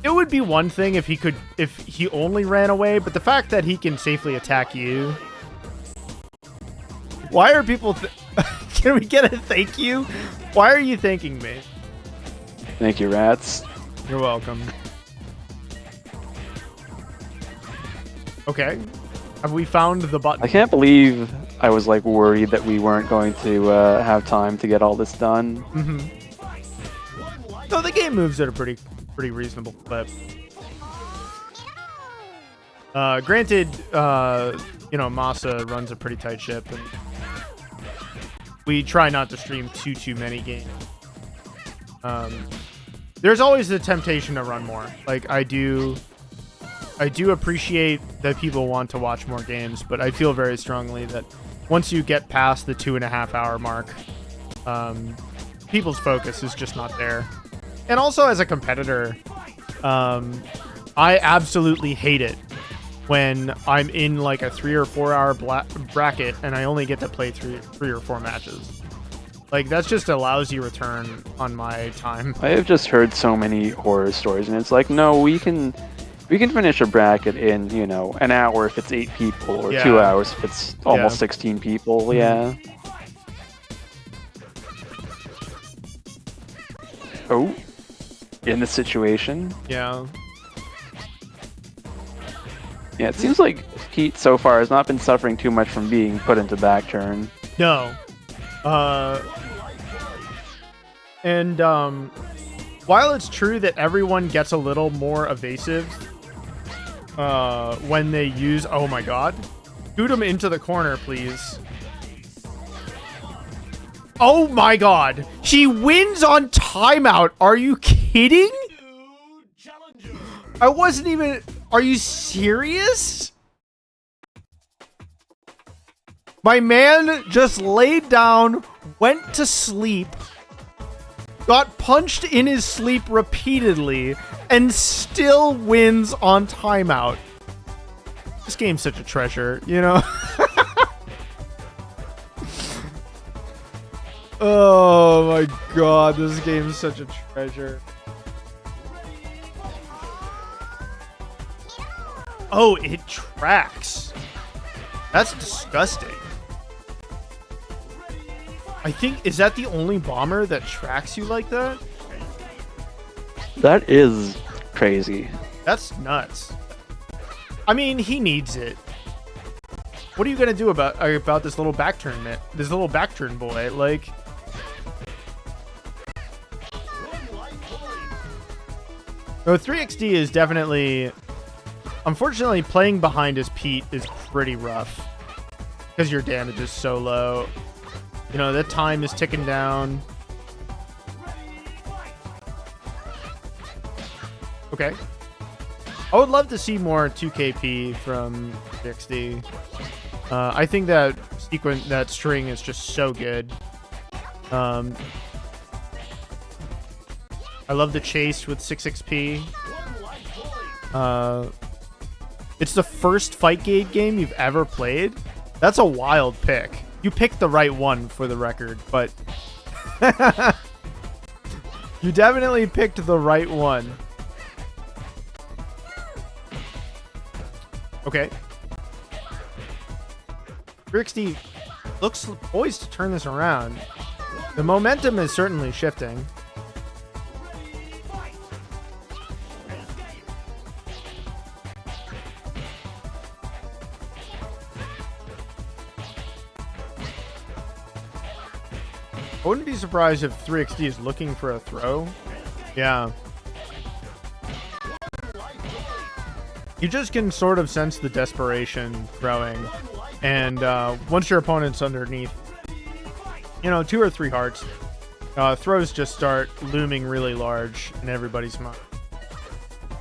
It would be one thing if he only ran away, but the fact that he can safely attack you. Why are people... Can we get a thank you? Why are you thanking me? Thank you, rats. You're welcome. Okay. Have we found the button? I can't believe I was like worried that we weren't going to have time to get all this done. So the game moves at a pretty reasonable clip. Granted, Masa runs a pretty tight ship, and we try not to stream too many games. There's always the temptation to run more. Like, I do appreciate that people want to watch more games, but I feel very strongly that once you get past the 2.5 hour mark, people's focus is just not there. And also, as a competitor, I absolutely hate it when I'm in like a 3 or 4 hour bracket and I only get to play three or 4 matches. Like, that's just a lousy return on my time. I have just heard so many horror stories, and it's like, no, we can finish a bracket in, an hour if it's 8 people, or 2 hours if it's almost 16 people. Yeah. Oh, in this situation. Yeah. Yeah, it seems like Pete so far has not been suffering too much from being put into back turn. No. And while it's true that everyone gets a little more evasive when they use... Oh my god. Shoot him into the corner, please. Oh my god. She wins on timeout. Are you kidding? I wasn't even... Are you serious? My man just laid down, went to sleep, got punched in his sleep repeatedly, and still wins on timeout. This game's such a treasure, Oh my god, this game's such a treasure. Oh, it tracks. That's disgusting. I think, is that the only bomber that tracks you like that? That is crazy. That's nuts. I mean, he needs it. What are you gonna do about this little back turn, man? This little back turn boy, like... So 3XD is definitely... Unfortunately, playing behind as Pete is pretty rough. Because your damage is so low. That time is ticking down. Okay. I would love to see more 2KP from 3XD. I think that string is just so good. I love the chase with 6 XP. It's the first Fightgate game you've ever played. That's a wild pick. You picked the right one for the record, but you definitely picked the right one. Okay. 3XD looks poised to turn this around. The momentum is certainly shifting. I wouldn't be surprised if 3XD is looking for a throw. Yeah. You just can sort of sense the desperation throwing. And once your opponent's underneath, 2 or 3 hearts, throws just start looming really large in everybody's mind.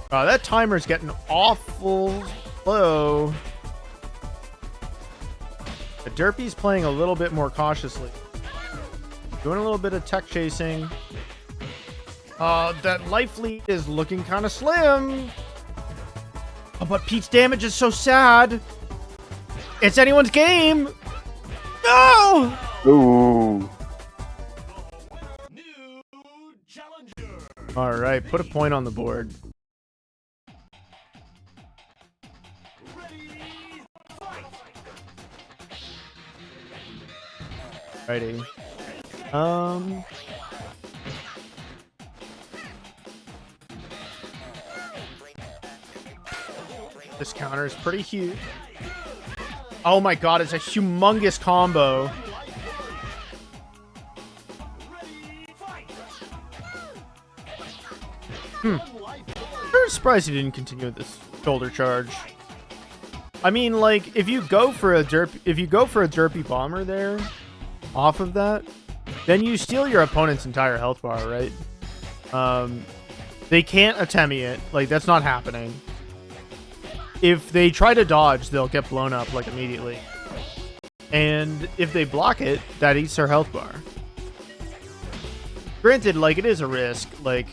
That timer's getting awful slow. The Derpy's playing a little bit more cautiously. Doing a little bit of tech chasing. That life lead is looking kind of slim. Oh, but Pete's damage is so sad. It's anyone's game. No! Ooh. All right, put a point on the board. Righty. This counter is pretty huge. Oh my god, it's a humongous combo. I'm surprised he didn't continue with this shoulder charge. I mean, like, if you go for a derpy bomber there, off of that, then you steal your opponent's entire health bar, right? They can't Atemi it. Like, that's not happening. If they try to dodge, they'll get blown up, like, immediately. And if they block it, that eats their health bar. Granted, like, it is a risk. Like,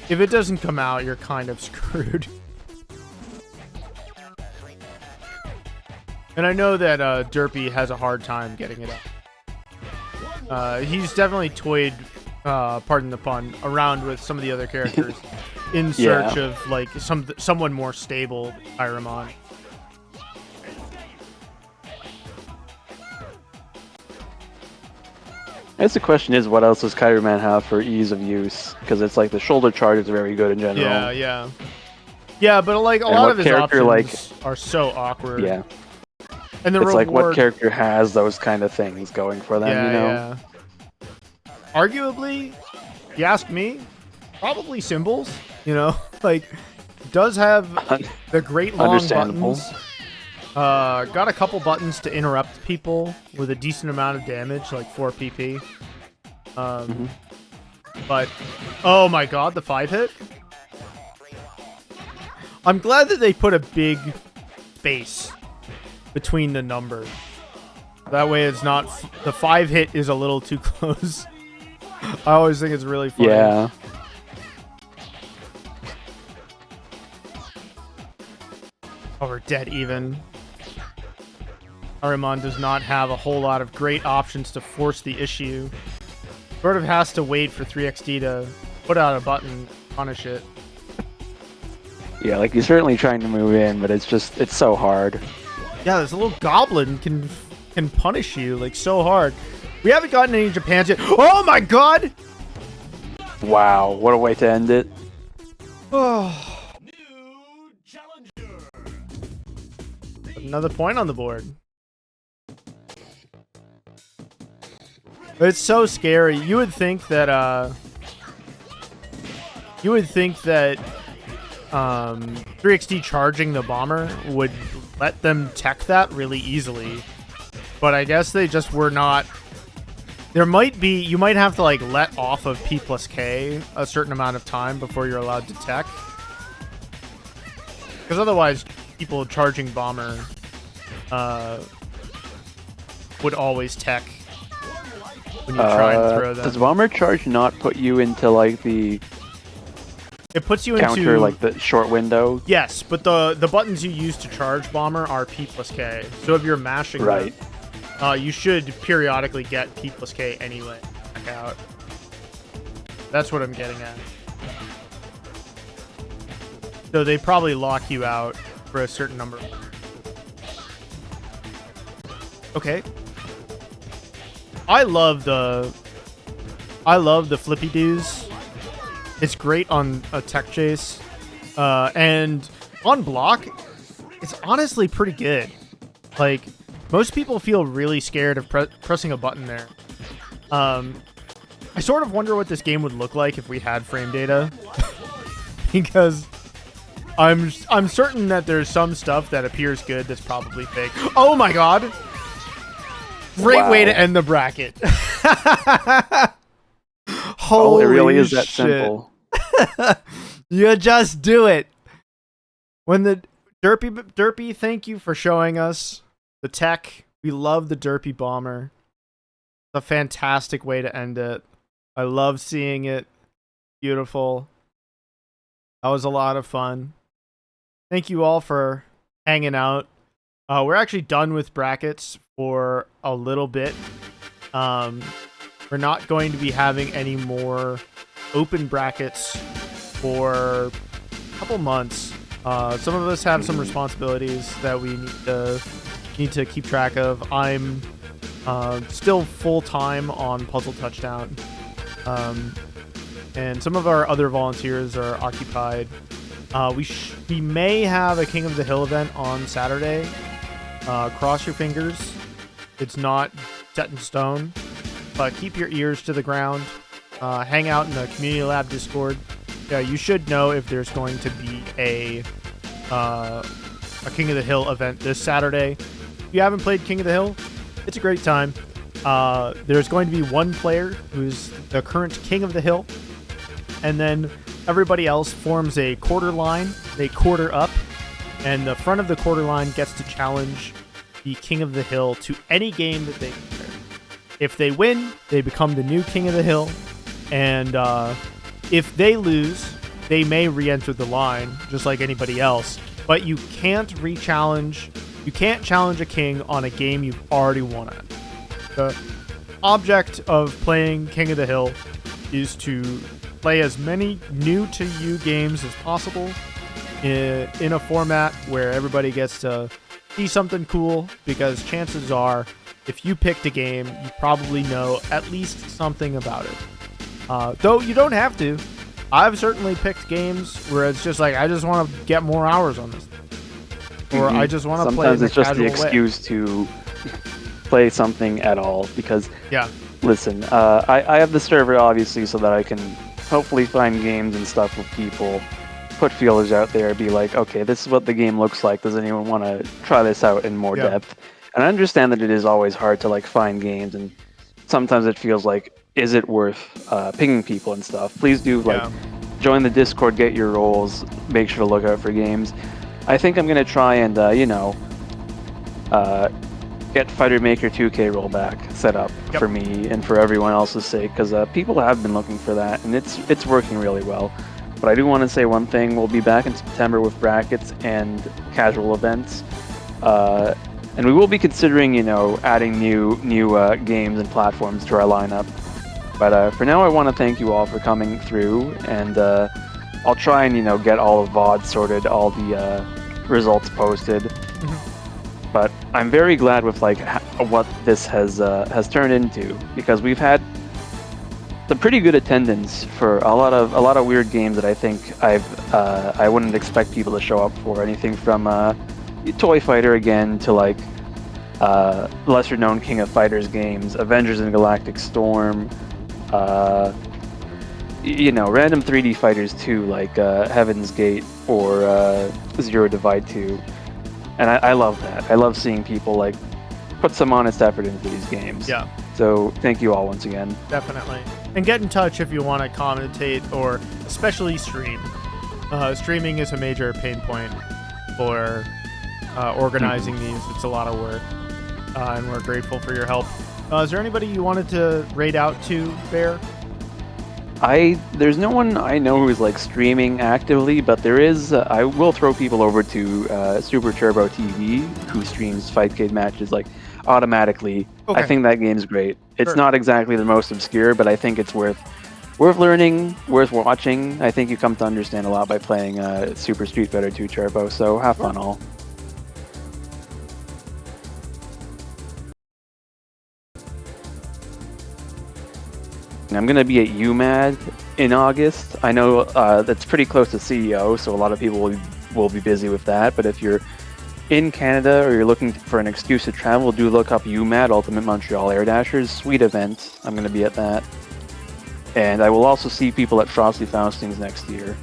if it doesn't come out, you're kind of screwed. And I know that Derpy has a hard time getting it up. He's definitely toyed, pardon the pun, around with some of the other characters in search of like someone more stable than Kyramon. I guess the question is, what else does Kyraman have for ease of use? Because it's like the shoulder charge is very good in general. Yeah, but like a lot of his options are so awkward. Yeah. And the it's reward, like what character has those kind of things going for them, Yeah. Arguably, if you ask me, probably Symbols, like, does have the great long buttons. Got a couple buttons to interrupt people with a decent amount of damage, like 4 PP. But, oh my god, the 5-hit? I'm glad that they put a big space between the numbers. That way it's not... the 5-hit is a little too close. I always think it's really funny. Yeah. Oh, we're dead even. Kyramon does not have a whole lot of great options to force the issue. Sort of has to wait for 3XD to put out a button and punish it. Yeah, like he's certainly trying to move in, but it's so hard. Yeah, this little goblin can punish you like so hard. We haven't gotten any Japans yet. Oh my god! Wow, what a way to end it. Another point on the board. It's so scary. You would think that 3XD charging the bomber would let them tech that really easily. But I guess they just were not. You might have to like let off of P plus K a certain amount of time before you're allowed to tech. Because otherwise, people charging bomber would always tech. when you try and throw them. Does Bomber Charge not put you into like the It puts you counter, into like the short window? Yes, but the buttons you use to charge Bomber are P plus K. So if you're mashing Right. them, you should periodically get P plus K anyway. Back out. That's what I'm getting at. So they probably lock you out for a certain number. Okay. I love the flippy doos. It's great on a tech chase. And on block, it's honestly pretty good. Like, most people feel really scared of pressing a button there. I sort of wonder what this game would look like if we had frame data. Because I'm certain that there's some stuff that appears good that's probably fake. Oh my god! Great way to end the bracket. Holy it really is that shit. simple. You just do it. When the Derpy, thank you for showing us the tech. We love the Derpy Bomber. It's a fantastic way to end it. I love seeing it. Beautiful. That was a lot of fun. Thank you all for hanging out. We're actually done with brackets for a little bit. We're not going to be having any more open brackets for a couple months. Some of us have some responsibilities that we need to keep track of. I'm still full-time on Puzzle Touchdown. And some of our other volunteers are occupied. We may have a King of the Hill event on Saturday. Cross your fingers. It's not set in stone, but keep your ears to the ground. Hang out in the Community Lab Discord. Yeah, you should know if there's going to be a King of the Hill event this Saturday. If you haven't played King of the Hill, it's a great time. There's going to be one player who's the current King of the Hill, and then everybody else forms a quarter line. They quarter up, and the front of the quarter line gets to challenge the King of the Hill to any game that they play. If they win, they become the new King of the Hill, and if they lose, they may re-enter the line, just like anybody else, but you can't re-challenge. You can't challenge a king on a game you've already won at. The object of playing King of the Hill is to play as many new-to-you games as possible in a format where everybody gets to see something cool, because chances are, if you picked a game, you probably know at least something about it. Though you don't have to. I've certainly picked games where it's just like, I just want to get more hours on this. Or I just want to play in a Sometimes it's just the casual way. excuse to play something at all, because Yeah. listen, I have the server obviously so that I can hopefully find games and stuff with people, put feelers out there, be like, okay, this is what the game looks like. Does anyone want to try this out in more depth? And I understand that it is always hard to like find games, and sometimes it feels like, is it worth pinging people and stuff? Please do join the Discord, get your roles, make sure to look out for games. I think I'm gonna try and get Fighter Maker 2K rollback set up for me and for everyone else's sake, because people have been looking for that, and it's working really well. But I do want to say one thing: we'll be back in September with brackets and casual events, and we will be considering, adding new games and platforms to our lineup. But for now, I want to thank you all for coming through, and I'll try and get all of VOD sorted, all the results posted. But I'm very glad with what this has turned into, because we've had some pretty good attendance for a lot of weird games that I think I wouldn't expect people to show up for. Anything from Toy Fighter again to lesser known King of Fighters games, Avengers and Galactic Storm, random 3D fighters too, like Heaven's Gate or Zero Divide 2. And I love that. I love seeing people put some honest effort into these games. Yeah. So thank you all once again. Definitely. And get in touch if you want to commentate or especially stream. Streaming is a major pain point for organizing these. It's a lot of work. And we're grateful for your help. Is there anybody you wanted to raid out to, Bear? There's no one I know who's like streaming actively, but there is. I will throw people over to Super Turbo TV, who streams Fightcade matches like automatically. Okay. I think that game's great. It's Sure. not exactly the most obscure, but I think it's worth learning, worth watching. I think you come to understand a lot by playing Super Street Fighter 2 Turbo. So have fun all. I'm going to be at UMAD in August. I know that's pretty close to CEO, so a lot of people will be busy with that. But if you're in Canada or you're looking for an excuse to travel, do look up UMAD, Ultimate Montreal Air Dashers. Sweet event. I'm going to be at that. And I will also see people at Frosty Faustings next year.